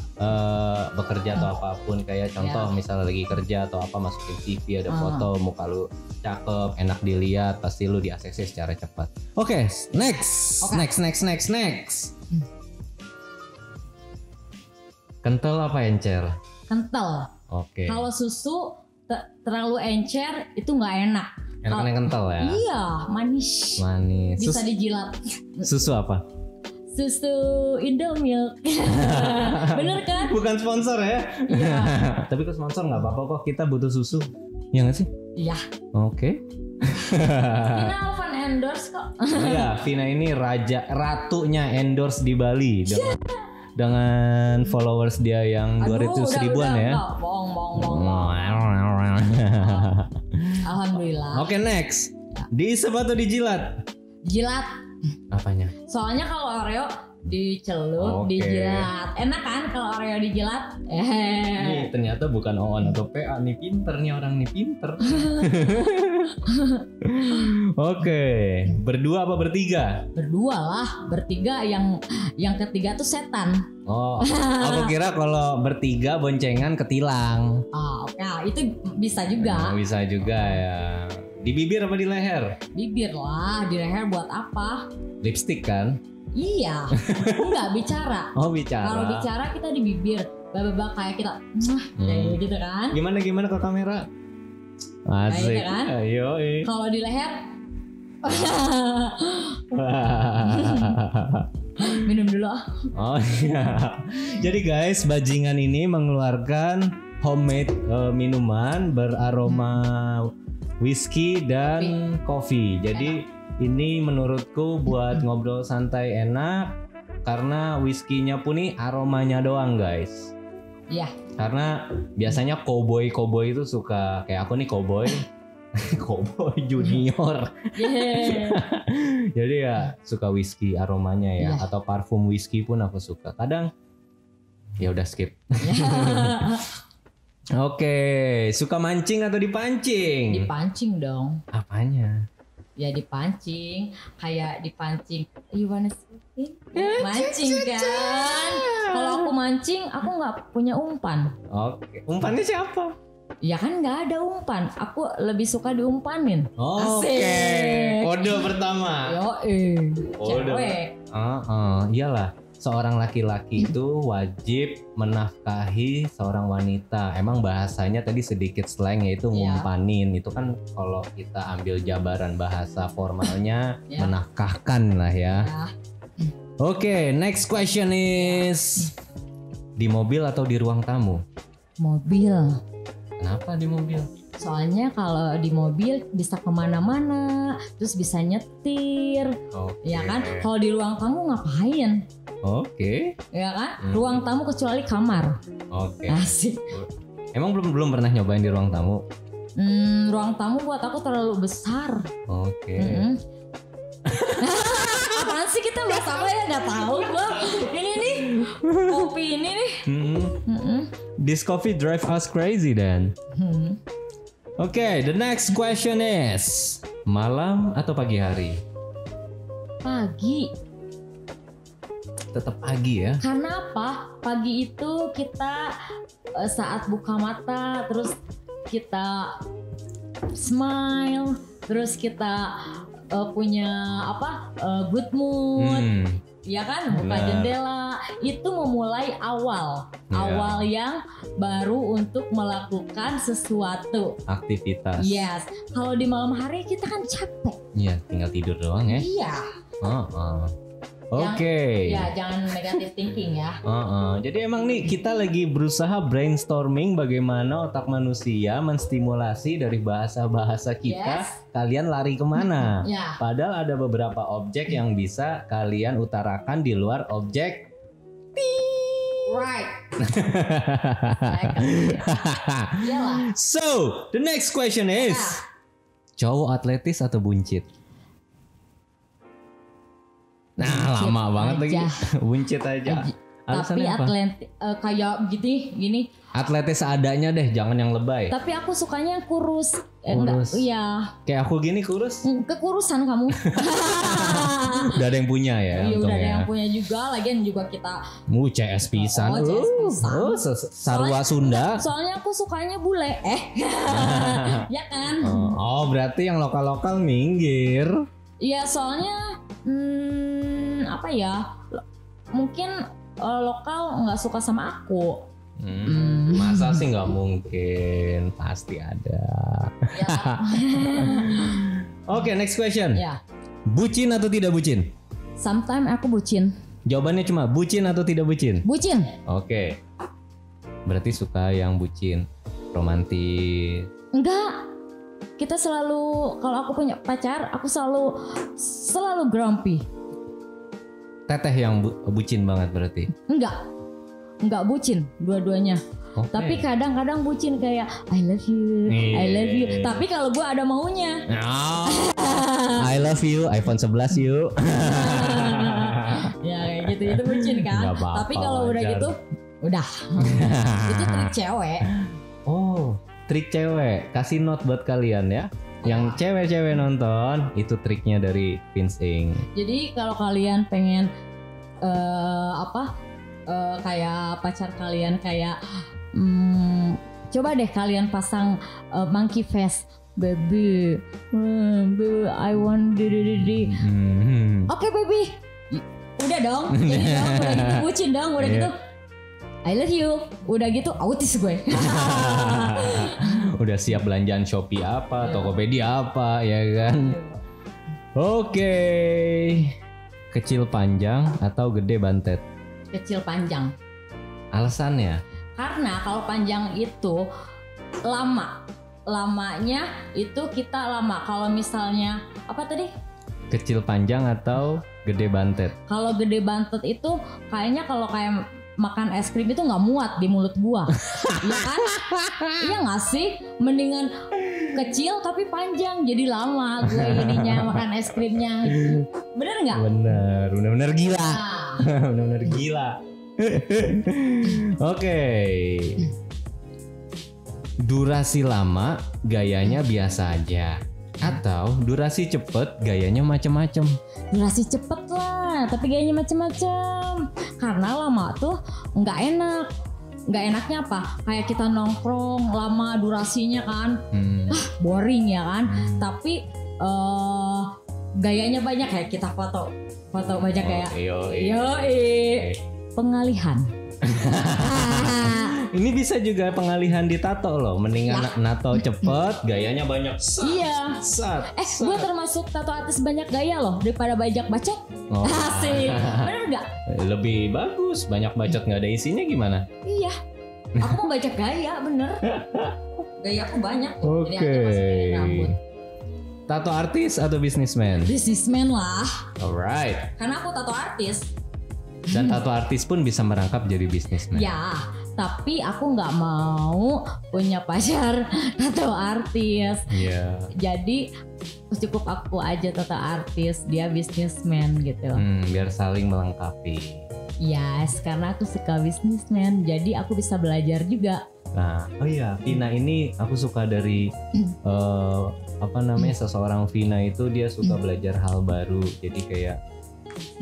bekerja atau apapun. Kayak contoh misalnya lagi kerja atau apa, masukin CV ada foto muka lu cakep, enak dilihat, pasti lu di ACC secara cepat. Oke, next. Kental apa encer? Kental. Oke. Kalau susu terlalu encer itu nggak enak. Enakan yang kental ya? Iya, manis. Bisa dijilat. Susu apa? Susu Indomilk. Bener kan? Bukan sponsor ya? Iya. Tapi kalau sponsor nggak apa-apa kok, kita butuh susu. Iya nggak sih? Iya. Oke. Vina open endorse kok. Iya, Vina ini ratunya endorse di Bali dengan followers dia yang 200.000-an ya. Bohong. Alhamdulillah. Oke, next. Diisep atau dijilat? Jilat. Apanya? Soalnya kalau Oreo Dicelup, dijilat. Enak kan kalau Oreo dijilat? Nih ternyata bukan Oon atau PA nih, pinter nih orang nih, pinter. Oke, berdua apa bertiga? Berdua lah, bertiga yang ketiga tuh setan. Oh, aku kira kalau bertiga boncengan ketilang. Oh, oke, itu bisa juga. Bisa juga ya. Di bibir apa di leher? Bibir lah, di leher buat apa? Lipstick kan? Iya, enggak bicara. Oh bicara. Kalau bicara kita di bibir, babak kayak kita, kayak gitu kan? Gimana ke kamera? Asik. Gitu kan? Ayo. Kalau di leher, minum dulu. Oh iya. Jadi guys, bajingan ini mengeluarkan homemade minuman beraroma whisky dan kopi. Jadi ini menurutku buat ngobrol santai enak karena whisky-nya pun nih aromanya doang guys. Iya. Karena biasanya cowboy itu suka kayak aku nih cowboy junior. Jadi ya suka whisky aromanya ya, atau parfum whisky pun aku suka. Kadang ya udah skip. Oke, suka mancing atau dipancing? Dipancing dong. Apanya? Ya dipancing, kayak dipancing. You wanna see? Mancing kan? Kalau aku mancing, aku nggak punya umpan. Oke, umpannya siapa? Ya kan nggak ada umpan. Aku lebih suka diumpanin. Oke, kode pertama. Cewek. Iyalah. Seorang laki-laki itu wajib menafkahi seorang wanita. Emang bahasanya tadi sedikit slang, yaitu ngumpanin. Itu kan kalau kita ambil jabaran bahasa formalnya menafkahkan lah ya. Oke, next question is di mobil atau di ruang tamu? Mobil. Kenapa di mobil? Soalnya kalau di mobil bisa kemana-mana, terus bisa nyetir, ya kan? Kalau di ruang tamu ngapain? Ya kan? Ruang tamu kecuali kamar. Asik. Emang belum pernah nyobain di ruang tamu? Ruang tamu buat aku terlalu besar. Apaan sih kita bahas apa ya? Gak tahu gua. Ini nih kopi ini nih. This coffee drive us crazy then. Okay, the next question is malam atau pagi hari? Pagi. Tetap pagi ya? Karena apa? Pagi itu kita saat buka mata, terus kita smile, terus kita punya good mood. Ya kan, buka jendela itu memulai awal yang baru untuk melakukan sesuatu aktivitas. Yes, kalau di malam hari kita kan capek. Iya, tinggal tidur doang ya. Iya. Oke. Ya, jangan negative thinking ya. Jadi emang nih kita lagi berusaha brainstorming bagaimana otak manusia menstimulasi dari bahasa-bahasa kita. Kalian lari kemana? Padahal ada beberapa objek yang bisa kalian utarakan di luar objek. Right. So, the next question is cowok atletis atau buncit? Nah, buncit lama banget lagi. Buncit aja. Tapi atletis kayak gini. Atletis seadanya deh, jangan yang lebay. Tapi aku sukanya yang kurus. Iya. Kayak aku gini kurus. Kekurusan kamu. Udah ada yang punya ya. Iya, udah ada yang punya juga. Lagian juga kita. CS pisan. Sarwa Sunda. Soalnya aku sukanya bule. Ya kan. Oh, berarti yang lokal-lokal minggir. Iya, soalnya apa ya? Mungkin lokal nggak suka sama aku. Masa sih nggak mungkin, pasti ada. Oke, next question. Bucin atau tidak bucin? Sometimes aku bucin. Jawabannya cuma bucin atau tidak bucin? Bucin. Oke. Berarti suka yang bucin, romantis. Enggak. Kita selalu, kalau aku punya pacar, aku selalu grumpy. Teteh yang bucin banget berarti? Enggak bucin dua-duanya. Tapi kadang-kadang bucin kayak I love you. Tapi kalau gue ada maunya. I love you, iPhone 11 yuk. Ya kayak gitu. Itu bucin kan. Tapi kalau udah gitu udah. Itu trik cewek. Oh, trik cewek. Kasih note buat kalian ya. Yang cewek-cewek nonton, itu triknya dari Vince Inc. Jadi kalau kalian pengen kayak pacar kalian kayak coba deh kalian pasang monkey face. Baby, I want di. Oke baby, udah dong. Jadi dong, udah gitu bucin dong, udah gitu. I love you. Udah gitu autis gue. Udah siap belanjaan Shopee apa, Tokopedia apa, ya kan? Oke. Kecil panjang atau gede bantet? Kecil panjang. Alasannya? Karena kalau panjang itu lamanya itu kita lama. Kalau misalnya apa tadi? Kecil panjang atau gede bantet? Kalau gede bantet itu kayaknya kalau kayak makan es krim itu nggak muat di mulut gua. Iya kan? Iya nggak sih? Mendingan kecil tapi panjang jadi lama gue ininya makan es krimnya. Bener nggak? Bener gila. Bener gila. Oke. Durasi lama gayanya biasa aja atau durasi cepet gayanya macem-macem? Durasi cepet lah tapi gayanya macem-macem. Karena lama tuh nggak enak. Nggak enaknya apa? Kayak kita nongkrong lama durasinya kan, boring ya kan. Tapi gayanya banyak kayak kita foto banyak kayak pengalihan. Ini bisa juga pengalihan di tato loh. Mendingan nato cepet, gayanya banyak. Iya. Gue termasuk tato artis banyak gaya loh daripada banyak bacot. Asik. Bener nggak? Lebih bagus. Banyak bacot nggak ada isinya gimana? Iya. Aku mau banyak gaya, bener. Gaya aku banyak. Oke. Tato artis atau bisnismen? Bisnismen lah. Alright. Karena aku tato artis. Dan tato artis pun bisa merangkap jadi bisnismen. Ya, tapi aku nggak mau punya pacar tato artis. Iya. Jadi cukup aku aja tato artis, dia bisnismen gitu. Biar saling melengkapi. Yes, karena aku suka bisnismen, jadi aku bisa belajar juga. Nah, Vina ini aku suka dari seseorang Vina itu dia suka belajar hal baru. Jadi kayak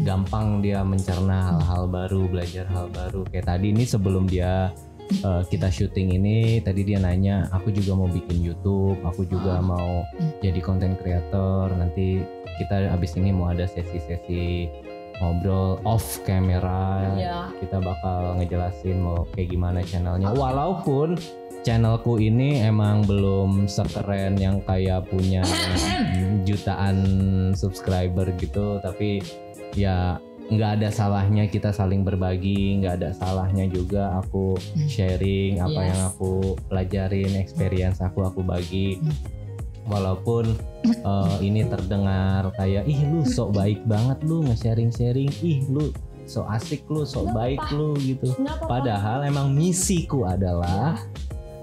gampang dia mencerna hal-hal baru, belajar hal baru. Kayak tadi ini sebelum dia kita syuting ini, tadi dia nanya, aku juga mau bikin YouTube, aku juga mau jadi content creator. Nanti kita abis ini mau ada sesi-sesi ngobrol off camera. Kita bakal ngejelasin mau kayak gimana channelnya. Walaupun channelku ini emang belum sekeren yang kayak punya jutaan subscriber gitu, tapi ya nggak ada salahnya kita saling berbagi, nggak ada salahnya juga aku sharing apa yang aku pelajarin, experience aku bagi. Walaupun ini terdengar kayak lu sok baik banget lu nge-sharing, lu sok asik lu, sok baik lu gitu. Padahal emang misiku adalah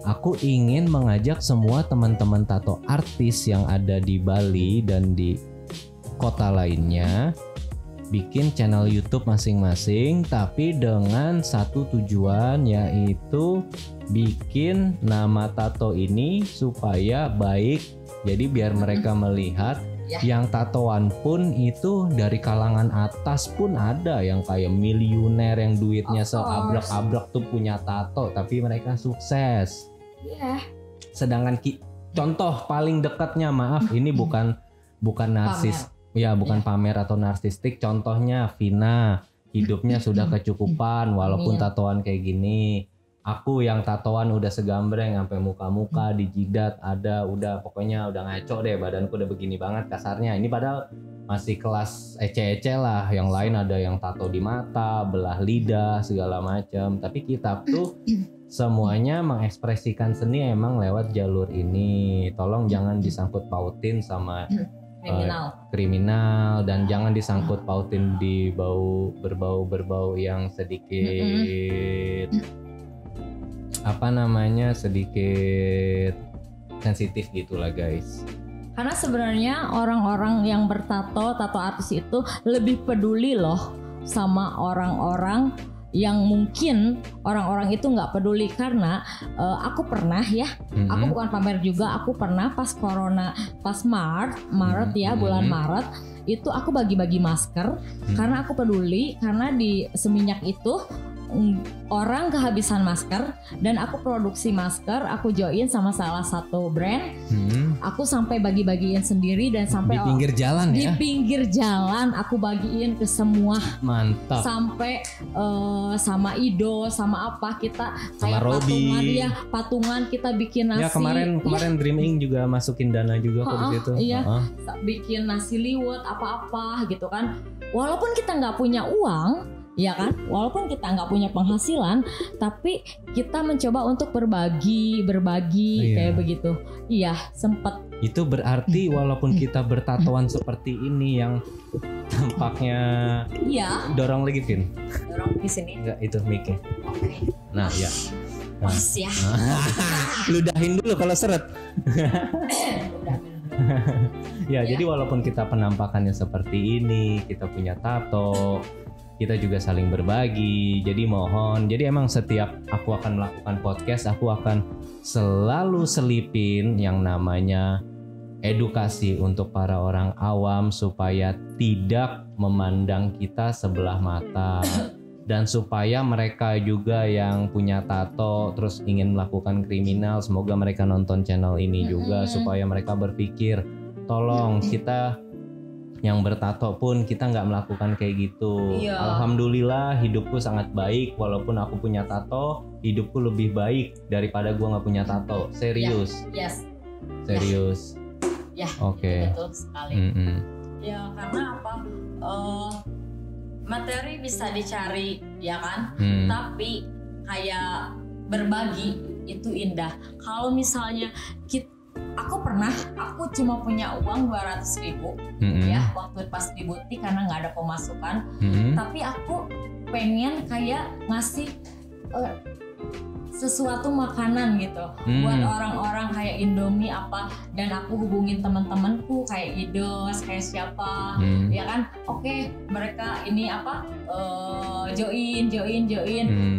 aku ingin mengajak semua teman-teman tato artis yang ada di Bali dan di kota lainnya bikin channel YouTube masing-masing, tapi dengan satu tujuan, yaitu bikin nama tato ini supaya baik. Jadi biar mereka melihat yang tatoan pun itu dari kalangan atas pun ada yang kayak miliuner yang duitnya seabrek-abrek tuh punya tato, tapi mereka sukses. Sedangkan contoh paling dekatnya, maaf ini bukan narsis. Bukan pamer atau narsistik. Contohnya Vina, hidupnya sudah kecukupan walaupun tatoan kayak gini. Aku yang tatoan udah segambreng sampai muka-muka, di jidat ada, udah pokoknya udah ngaco deh, badanku udah begini banget kasarnya. Ini padahal masih kelas ece-ece lah. Yang lain ada yang tato di mata, belah lidah, segala macam. Tapi kita tuh semuanya mengekspresikan seni emang lewat jalur ini. Tolong jangan disangkut pautin sama kriminal dan jangan disangkut pautin di berbau yang sedikit sedikit sensitif gitulah guys. Karena sebenarnya orang-orang yang tato artis itu lebih peduli loh sama orang-orang yang mungkin orang-orang itu nggak peduli. Karena aku pernah ya, aku bukan pamer juga, aku pernah pas corona, pas Maret ya, bulan Maret itu aku bagi-bagi masker karena aku peduli, karena di seminyak itu orang kehabisan masker dan aku produksi masker, aku join sama salah satu brand. Aku sampai bagi-bagiin sendiri dan sampai di pinggir jalan ya. Di pinggir jalan aku bagiin ke semua. Mantap. Sampai sama Ido, sama apa kita sama kayak patungan ya, patungan kita bikin nasi. Ya kemarin Dream Inc juga masukin dana juga kok di situ. Iya. Bikin nasi liwet apa-apa gitu kan. Walaupun kita nggak punya uang, ya kan, walaupun kita nggak punya penghasilan, tapi kita mencoba untuk berbagi kayak begitu. Iya, sempet. Itu berarti walaupun kita bertatoan seperti ini yang tampaknya. Iya. Dorong lagi, Vin. Dorong di sini. Enggak, itu mic-nya. Oke. Nah, ya. Pas ya. Ludahin dulu kalau seret. Ya, jadi walaupun kita penampakannya seperti ini, kita punya tato, kita juga saling berbagi. Jadi emang setiap aku akan melakukan podcast, aku akan selalu selipin yang namanya edukasi untuk para orang awam supaya tidak memandang kita sebelah mata. Dan supaya mereka juga yang punya tato terus ingin melakukan kriminal, semoga mereka nonton channel ini juga supaya mereka berpikir, tolong kita yang bertato pun kita nggak melakukan kayak gitu. Iya. Alhamdulillah hidupku sangat baik, walaupun aku punya tato, hidupku lebih baik daripada gua nggak punya tato. Serius. Ya. Yes. Serius. Ya. Oke. Betul sekali. Ya karena apa? Materi bisa dicari ya kan, tapi kayak berbagi itu indah. Kalau misalnya aku cuma punya uang 200.000 ya waktu pas di butik karena nggak ada pemasukan, tapi aku pengen kayak ngasih sesuatu makanan gitu buat orang-orang kayak Indomie apa, dan aku hubungin teman-temanku kayak Idos, kayak siapa ya kan, oke, mereka ini apa join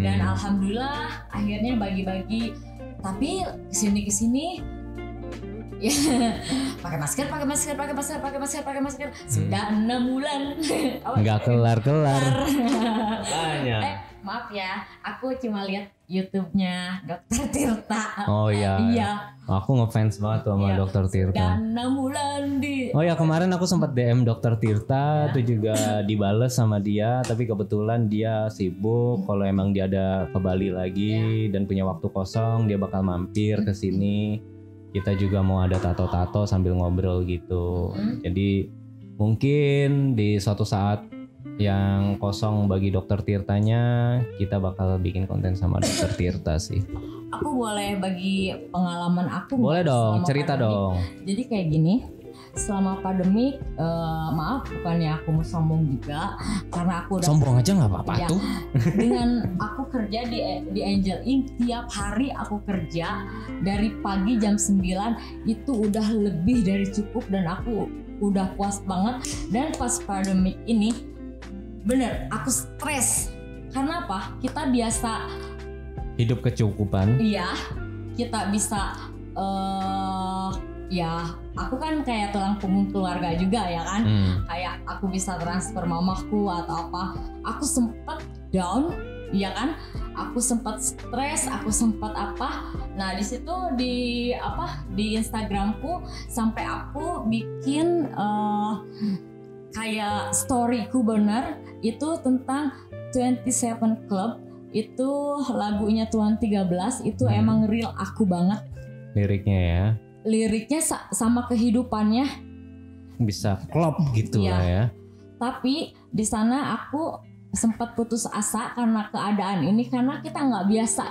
dan alhamdulillah akhirnya bagi-bagi. Tapi kesini ya pakai masker sudah 6 bulan nggak kelar maaf ya, aku cuma lihat YouTube-nya Dr. Tirta. Oh iya. Iya. Aku ngefans banget tuh sama Dr. Tirta. Dan 6 bulan di. Oh ya, kemarin aku sempat DM Dr. Tirta, itu juga dibales sama dia, tapi kebetulan dia sibuk. Kalau emang dia ada ke Bali lagi dan punya waktu kosong, dia bakal mampir ke sini. Kita juga mau ada tato-tato sambil ngobrol gitu. Jadi mungkin di suatu saat yang kosong bagi Dr. Tirtanya, kita bakal bikin konten sama Dr. Tirta sih. Aku boleh bagi pengalaman aku? Boleh dong, cerita pandemik dong. Jadi kayak gini, selama pandemik, maaf bukannya aku mau sombong juga, karena aku udah sombong aja nggak apa-apa ya, tuh. Dengan aku kerja di Angel Ink, tiap hari aku kerja dari pagi jam 9 itu udah lebih dari cukup dan aku udah puas banget. Dan pas pandemik ini bener, aku stres. Karena apa? Kita biasa hidup kecukupan. Iya, kita bisa ya, aku kan kayak tulang punggung keluarga juga ya kan. Kayak aku bisa transfer mamaku atau apa. Aku sempat down, ya kan? Aku sempat stres, aku sempat apa. Nah, di situ di Instagramku sampai aku bikin kayak storyku bener itu tentang 27 Club, itu lagunya Tuan 13 itu emang real aku banget liriknya sama kehidupannya bisa klop gitu lah ya. Tapi di sana aku sempat putus asa karena keadaan ini, karena kita nggak biasa,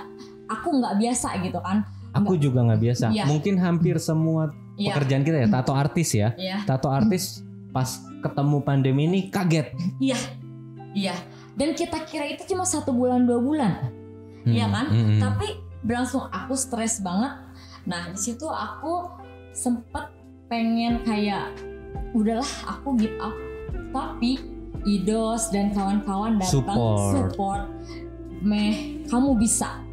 aku nggak biasa gitu kan. Aku juga nggak biasa. Mungkin hampir semua pekerjaan kita ya, tato artis ya. Tato artis pas ketemu pandemi ini kaget. Iya. Dan kita kira itu cuma 1 bulan 2 bulan, iya kan? Tapi berlangsung, aku stres banget. Nah di situ aku sempet pengen kayak udahlah aku give up. Tapi Idos dan kawan-kawan datang support. Kamu bisa.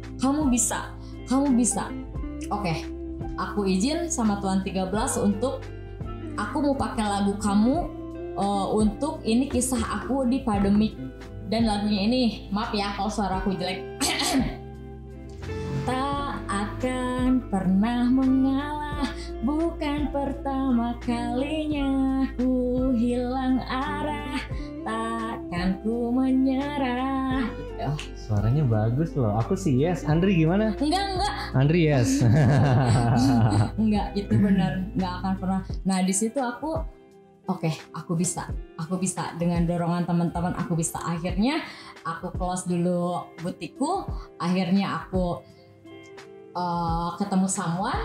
Oke, aku izin sama Tuan 13 untuk aku mau pakai lagu kamu untuk ini kisah aku di pandemik. Dan lagunya ini, maaf ya kalau suara aku jelek. Tak akan pernah mengalah, bukan pertama kalinya ku hilang arah, takkan ku menyerah. Gitu. Suaranya bagus loh. Aku sih yes. Andri gimana? Enggak. Andri yes. Enggak, itu benar. Enggak akan pernah. Nah di situ aku aku bisa dengan dorongan teman-teman, aku bisa. Akhirnya aku close dulu butikku. Akhirnya aku ketemu someone,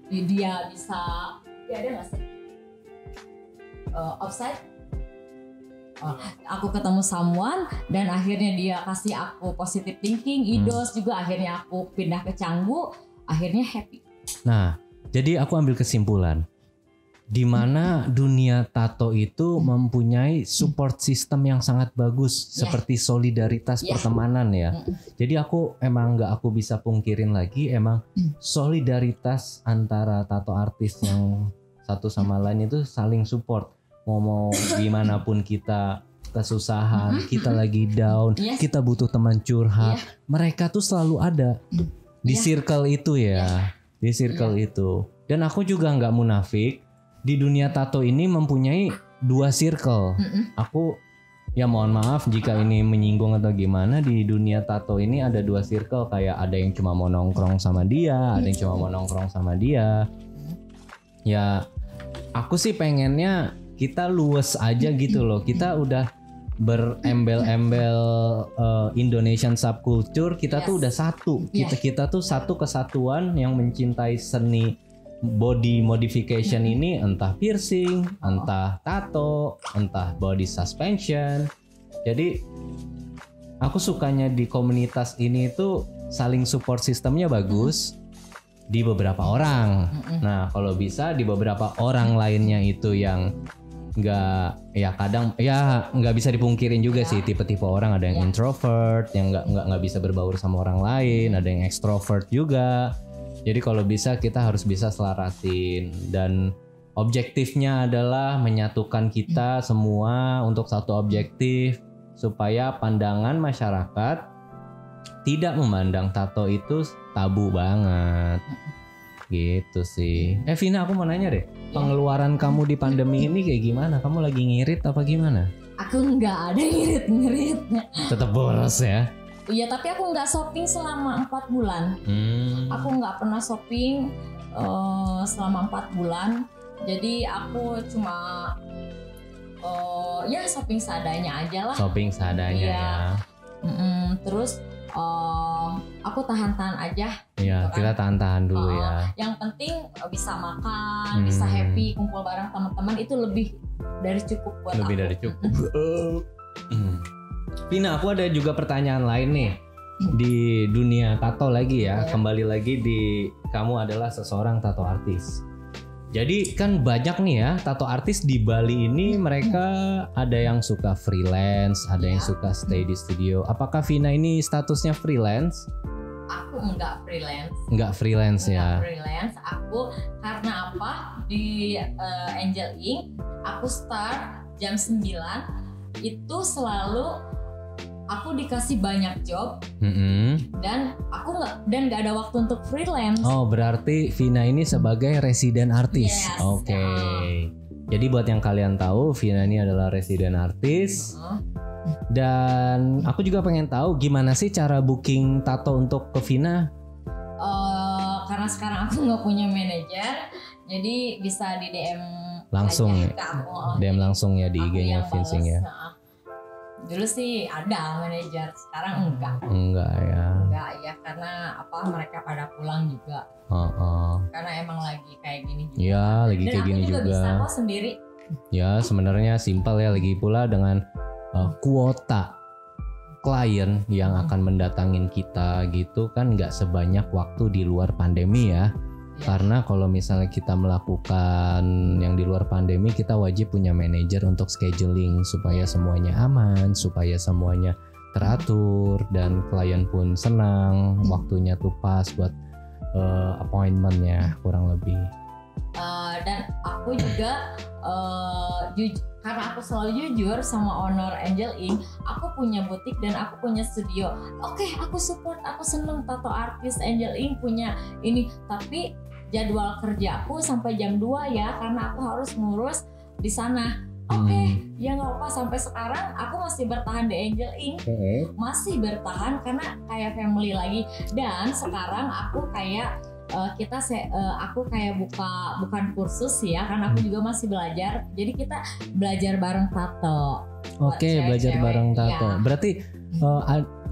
dia bisa, dia ada nggak sih offside? Aku ketemu someone dan akhirnya dia kasih aku positive thinking, Idos juga. Akhirnya aku pindah ke Canggu, akhirnya happy. Nah, jadi aku ambil kesimpulan di mana dunia tato itu mempunyai support system yang sangat bagus, seperti solidaritas pertemanan ya. Jadi aku aku bisa pungkirin lagi, emang solidaritas antara tato artis yang satu sama lain itu saling support. Mau gimana pun kita kesusahan, kita lagi down, kita butuh teman curhat, mereka tuh selalu ada di circle itu ya, di circle itu. Dan aku juga nggak munafik, di dunia tato ini mempunyai 2 circle. Aku ya mohon maaf jika ini menyinggung atau gimana, di dunia tato ini ada 2 circle, kayak ada yang cuma mau nongkrong sama dia, ada yang cuma mau nongkrong sama dia. Ya aku sih pengennya kita luas aja gitu loh. Kita udah berembel-embel Indonesian subculture, kita tuh udah satu. Kita tuh satu kesatuan yang mencintai seni body modification ini, entah piercing, entah tato, entah body suspension. Jadi aku sukanya di komunitas ini tuh saling support sistemnya bagus di beberapa orang. Nah kalau bisa di beberapa orang lainnya itu yang kadang nggak bisa dipungkirin juga sih, tipe-tipe orang ada yang introvert, yang nggak bisa berbaur sama orang lain, ada yang extrovert juga. Jadi kalau bisa kita harus bisa selarasin, dan objektifnya adalah menyatukan kita semua untuk satu objektif, supaya pandangan masyarakat tidak memandang tato itu tabu banget. Gitu sih. Vina, aku mau nanya deh, pengeluaran kamu di pandemi ini kayak gimana? Kamu lagi ngirit apa gimana? Aku nggak ada ngirit-ngiritnya. Tetap boros ya? Iya, tapi aku nggak shopping selama 4 bulan. Aku nggak pernah shopping selama 4 bulan. Jadi aku cuma shopping seadanya aja lah. Shopping seadanya ya. Terus aku tahan-tahan aja. Iya, kita tahan-tahan dulu ya. Yang penting bisa makan, bisa happy, kumpul bareng teman-teman, itu lebih dari cukup buat aku. Lebih dari cukup. Vina, aku ada juga pertanyaan lain nih. Di dunia tato lagi ya. Kembali lagi di kamu adalah seseorang tato artis. Jadi kan banyak nih ya tato artis di Bali ini, mereka ada yang suka freelance, ada yang suka stay di studio. Apakah Vina ini statusnya freelance? Aku enggak freelance. Enggak freelance ya. Enggak freelance. Aku karena apa? Di Angel Ink aku start jam 9 itu selalu aku dikasih banyak job, dan aku nggak ada waktu untuk freelance. Oh, berarti Vina ini sebagai resident artis. Yes. Oke. Jadi buat yang kalian tahu, Vina ini adalah resident artis. Dan aku juga pengen tahu gimana sih cara booking tato untuk ke Vina? Karena sekarang aku nggak punya manajer, jadi bisa di DM langsung aja ya. Ke aku. DM langsung ya di IG-nya Vincing ya. Dulu sih ada manajer, sekarang enggak. Enggak ya, karena mereka pada pulang juga. Karena emang lagi kayak gini juga. Iya, lagi kayak gini juga. Dan aku bisa kok sendiri. Ya, sebenarnya simpel ya, lagi pula dengan kuota klien yang akan mendatangin kita gitu kan, nggak sebanyak waktu di luar pandemi ya. Karena kalau misalnya kita melakukan yang di luar pandemi, kita wajib punya manajer untuk scheduling supaya semuanya aman, supaya semuanya teratur dan klien pun senang, waktunya tuh pas buat appointmentnya kurang lebih. Dan aku juga karena aku selalu jujur sama owner Angel Ink, aku punya butik dan aku punya studio. Oke, aku support, aku seneng tato artis Angel Ink punya ini, tapi jadwal kerja aku sampai jam 2 ya, karena aku harus ngurus di sana. Oke, ya nggak apa, sampai sekarang aku masih bertahan di Angel Ink, masih bertahan karena kayak family lagi. Dan sekarang aku kayak aku kayak bukan kursus ya, karena aku juga masih belajar. Jadi kita belajar bareng tato. Oke, belajar bareng tato. Ya. Berarti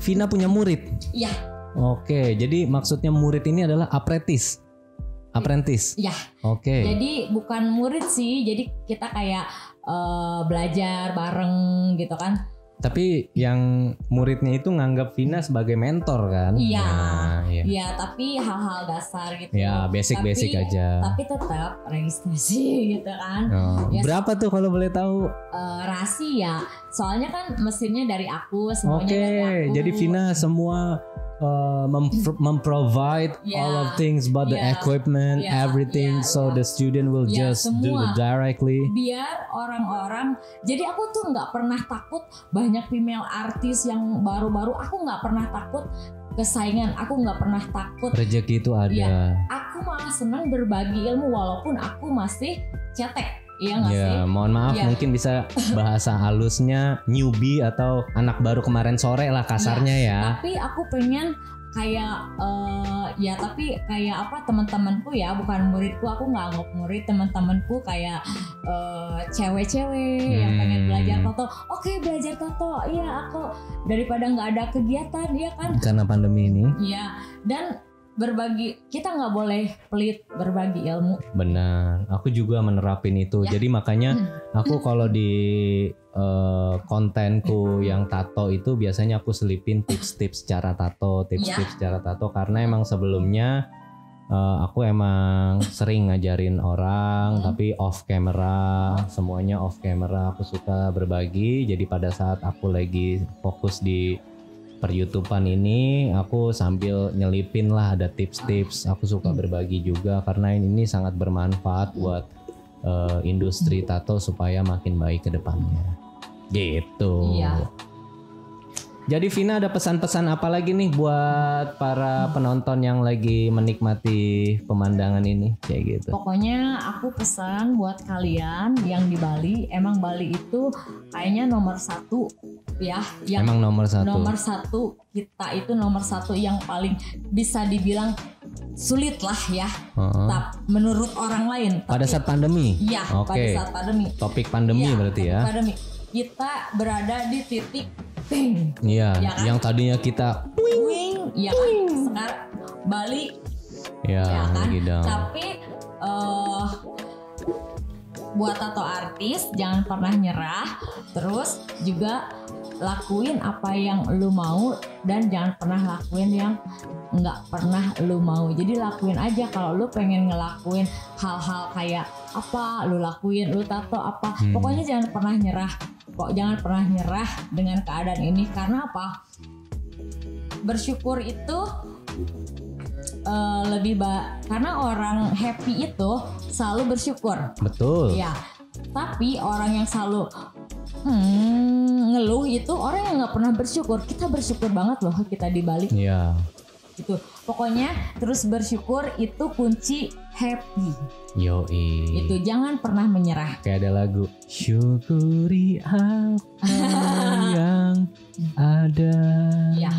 Vina punya murid? Iya. Oke, jadi maksudnya murid ini adalah apprentice. Iya. Oke. Jadi bukan murid sih, jadi kita kayak belajar bareng gitu kan. Tapi yang muridnya itu nganggap Vina sebagai mentor kan? Iya, iya. Tapi hal-hal dasar gitu. Ya, basic aja. Tapi tetap registrasi gitu kan. Ya, berapa tuh kalau boleh tahu? Rahasia. Soalnya kan mesinnya dari aku, semuanya dari aku. Jadi Vina semua memprovide all of things about the equipment, everything, so the student will just do it directly. Biar orang-orang, jadi aku tuh nggak pernah takut banyak female artis yang baru-baru. Aku nggak pernah takut kesaingan, aku nggak pernah takut. Rezeki itu ada. Ya, aku malah senang berbagi ilmu walaupun aku masih cetek. Iya nggak sih? Mohon maaf, mungkin bisa bahasa halusnya newbie atau anak baru kemarin sore lah kasarnya ya. Tapi aku pengen kayak tapi kayak apa, teman-temanku ya, bukan muridku, aku nggak anggap murid, teman-temanku kayak cewek-cewek yang pengen belajar tato. Oke, belajar tato. Iya, aku daripada nggak ada kegiatan, ya kan? Karena pandemi ini. Iya, dan berbagi, kita nggak boleh pelit berbagi ilmu. Benar, aku juga menerapin itu. Jadi makanya aku kalau di kontenku yang tato itu biasanya aku selipin tips-tips cara tato, cara tato, karena emang sebelumnya aku emang sering ngajarin orang tapi off camera, semuanya off camera. Aku suka berbagi. Jadi pada saat aku lagi fokus di per-YouTubean ini, aku sambil nyelipin lah ada tips-tips. Aku suka berbagi juga karena ini sangat bermanfaat buat industri tato supaya makin baik ke depannya. Gitu. Iya. Jadi Vina ada pesan-pesan apa lagi nih buat para penonton yang lagi menikmati pemandangan ini kayak gitu? Pokoknya aku pesan buat kalian yang di Bali, emang Bali itu kayaknya nomor 1 ya. Yang emang nomor 1. Nomor 1, kita itu nomor 1 yang paling bisa dibilang sulit lah ya. Menurut orang lain. Pada saat pandemi? Iya, pada saat pandemi. Topik pandemi berarti ya. Pandemi. Kita berada di titik iya, ya kan? Yang tadinya kita ya kan? Sekarang Bali ya kan? Tapi buat tato artis jangan pernah nyerah, terus juga lakuin apa yang lu mau dan jangan pernah lakuin yang nggak pernah lu mau. Jadi lakuin aja. Kalau lu pengen ngelakuin hal-hal kayak apa, lu lakuin, lu tato apa, pokoknya jangan pernah nyerah. Jangan pernah nyerah dengan keadaan ini. Karena apa? Bersyukur itu karena orang happy itu selalu bersyukur. Betul. Ya. Tapi orang yang selalu ngeluh itu orang yang nggak pernah bersyukur. Kita bersyukur banget loh kita di Bali. Iya. Itu pokoknya terus bersyukur itu kunci happy. Yoi. Itu jangan pernah menyerah. Kayak ada lagu syukuri apa yang ada. Ya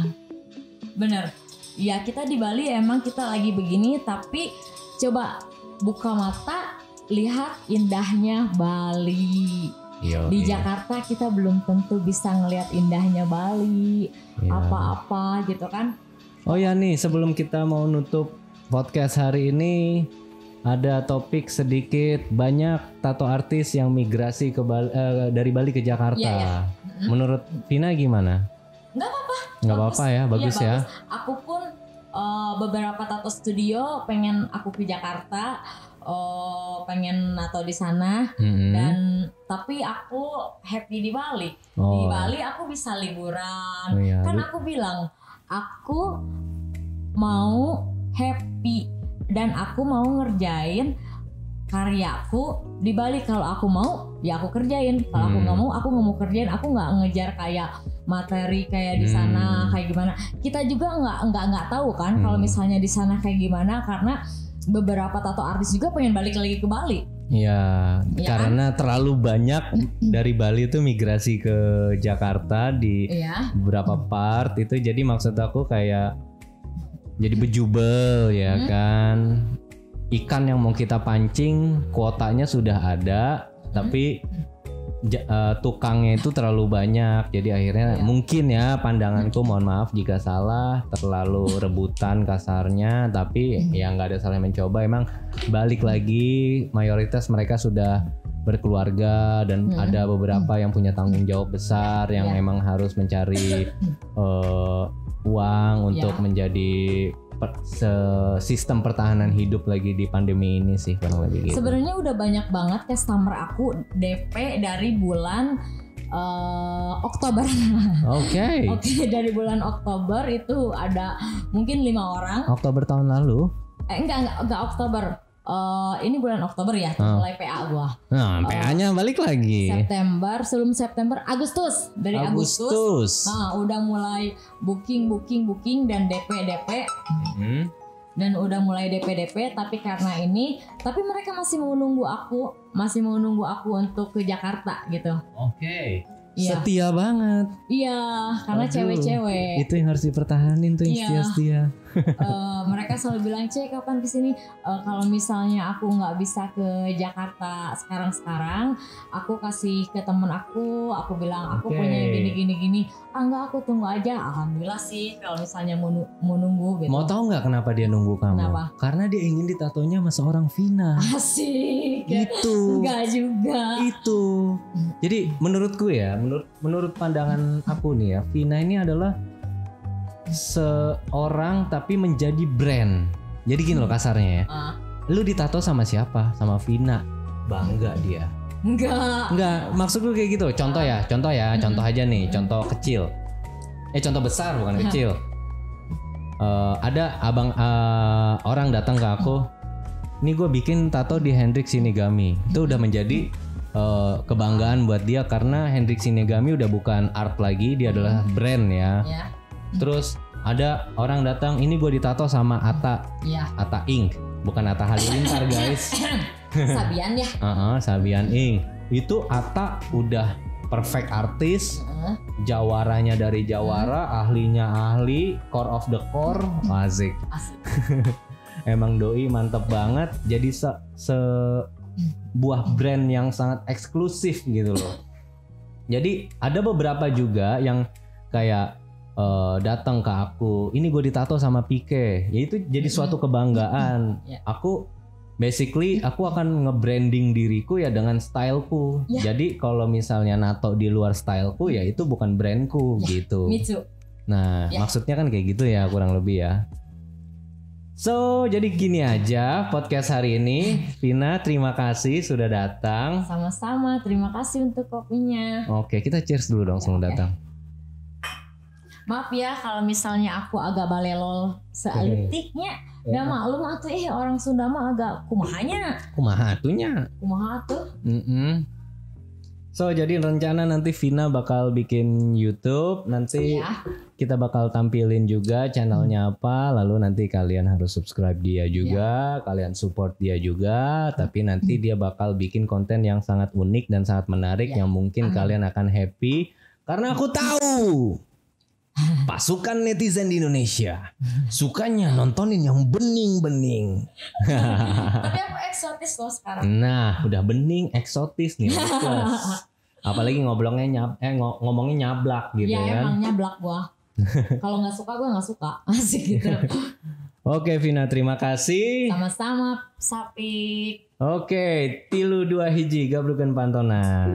bener. Ya kita di Bali emang kita lagi begini, tapi coba buka mata lihat indahnya Bali. Di Jakarta kita belum tentu bisa ngelihat indahnya Bali. Apa-apa gitu kan. Oh ya nih, sebelum kita mau nutup podcast hari ini, ada topik sedikit, banyak tato artis yang migrasi ke dari Bali ke Jakarta. Ya. Menurut Vina gimana? Nggak apa-apa. Nggak apa-apa ya, bagus ya. Aku pun beberapa tato studio pengen aku ke Jakarta, pengen nato di sana, dan tapi aku happy di Bali. Di Bali aku bisa liburan. Kan aku bilang aku mau happy dan aku mau ngerjain karyaku di Bali. Kalau aku mau ya aku kerjain, kalau aku nggak mau kerjain. Aku nggak ngejar kayak materi kayak di sana kayak gimana. Kita juga nggak tahu kan kalau misalnya di sana kayak gimana, karena beberapa tato artis juga pengen balik lagi ke Bali. Ya, karena kan? Terlalu banyak dari Bali itu migrasi ke Jakarta di beberapa part itu. Jadi maksud aku kayak jadi bejubel ya kan. Ikan yang mau kita pancing kuotanya sudah ada, tapi tukangnya itu terlalu banyak. Jadi akhirnya mungkin ya pandanganku, mohon maaf jika salah, terlalu rebutan kasarnya. Tapi ya nggak ada salahnya mencoba. Emang balik lagi mayoritas mereka sudah berkeluarga dan ada beberapa yang punya tanggung jawab besar yang emang harus mencari uang untuk menjadi sistem pertahanan hidup lagi di pandemi ini sih, kurang lebih gitu. Sebenarnya udah banyak banget customer aku DP dari bulan Oktober. Oke, dari bulan Oktober itu ada mungkin 5 orang. Oktober tahun lalu? Enggak Oktober. Ini bulan Oktober ya, mulai PA gua. Nah, PA-nya balik lagi. September, sebelum September, Agustus. Dari Agustus. Udah mulai booking dan DP. Dan udah mulai DP, tapi karena ini, tapi mereka masih mau nunggu aku untuk ke Jakarta gitu. Oke. Setia banget. Iya, karena cewek-cewek. Itu yang harus dipertahanin tuh, yang setia. Mereka selalu bilang, "Cek, kapan kesini?" Kalau misalnya aku nggak bisa ke Jakarta sekarang, aku kasih ke temen aku bilang aku punya gini. Enggak, aku tunggu aja. Alhamdulillah sih kalau misalnya mau nunggu gitu. Mau tahu nggak kenapa dia nunggu kamu? Kenapa? Karena dia ingin ditatonya sama seorang Vina. Asik. Itu. Enggak juga. Itu. Jadi menurutku ya, menurut pandangan aku nih ya, Vina ini adalah seorang tapi menjadi brand. Jadi gini loh kasarnya ya. Lu ditato sama siapa? Sama Vina. Bangga dia. Enggak, maksudku kayak gitu. Contoh aja nih, contoh kecil. Contoh besar bukan kecil. Ada orang datang ke aku. Ini gue bikin tato di Hendrik Shinigami. Itu udah menjadi kebanggaan buat dia karena Hendrik Shinigami udah bukan art lagi, dia adalah brand ya. Terus ada orang datang, ini gue ditato sama Atta, Atta Ink, bukan Atta Halilintar guys. Sabian ya. Sabian Ink. Itu Atta udah perfect artis, jawaranya dari jawara, ahlinya ahli, core of the core, asik. Emang doi mantep banget. Jadi sebuah brand yang sangat eksklusif gitu loh. Jadi ada beberapa juga yang kayak datang ke aku, ini gue ditato sama Pike, ya itu jadi suatu kebanggaan. Aku akan nge-branding diriku ya dengan styleku. Jadi kalau misalnya nato di luar styleku ya itu bukan brandku gitu. Nah maksudnya kan kayak gitu ya kurang lebih ya. So jadi gini aja podcast hari ini. Vina, terima kasih sudah datang. Sama-sama, terima kasih untuk kopinya. Oke, kita cheers dulu dong sebelum datang. Maaf ya kalau misalnya aku agak balelol sealitiknya. Gak maklum atuh orang Sunda mah agak kumaha tuh. So jadi rencana nanti Vina bakal bikin YouTube, nanti kita bakal tampilin juga channelnya apa, lalu nanti kalian harus subscribe dia juga, kalian support dia juga, tapi nanti dia bakal bikin konten yang sangat unik dan sangat menarik yang mungkin kalian akan happy karena aku tahu pasukan netizen di Indonesia sukanya nontonin yang bening-bening. Tapi aku eksotis loh sekarang. Nah, udah bening, eksotis nih. Apalagi ngomongnya nyablak gitu ya. Emang nyablak gua. Kalau nggak suka gua nggak suka. Asik gitu. Oke Vina, terima kasih. Sama-sama Sapik. Oke, tilu 2 hiji gabrukeun pantona.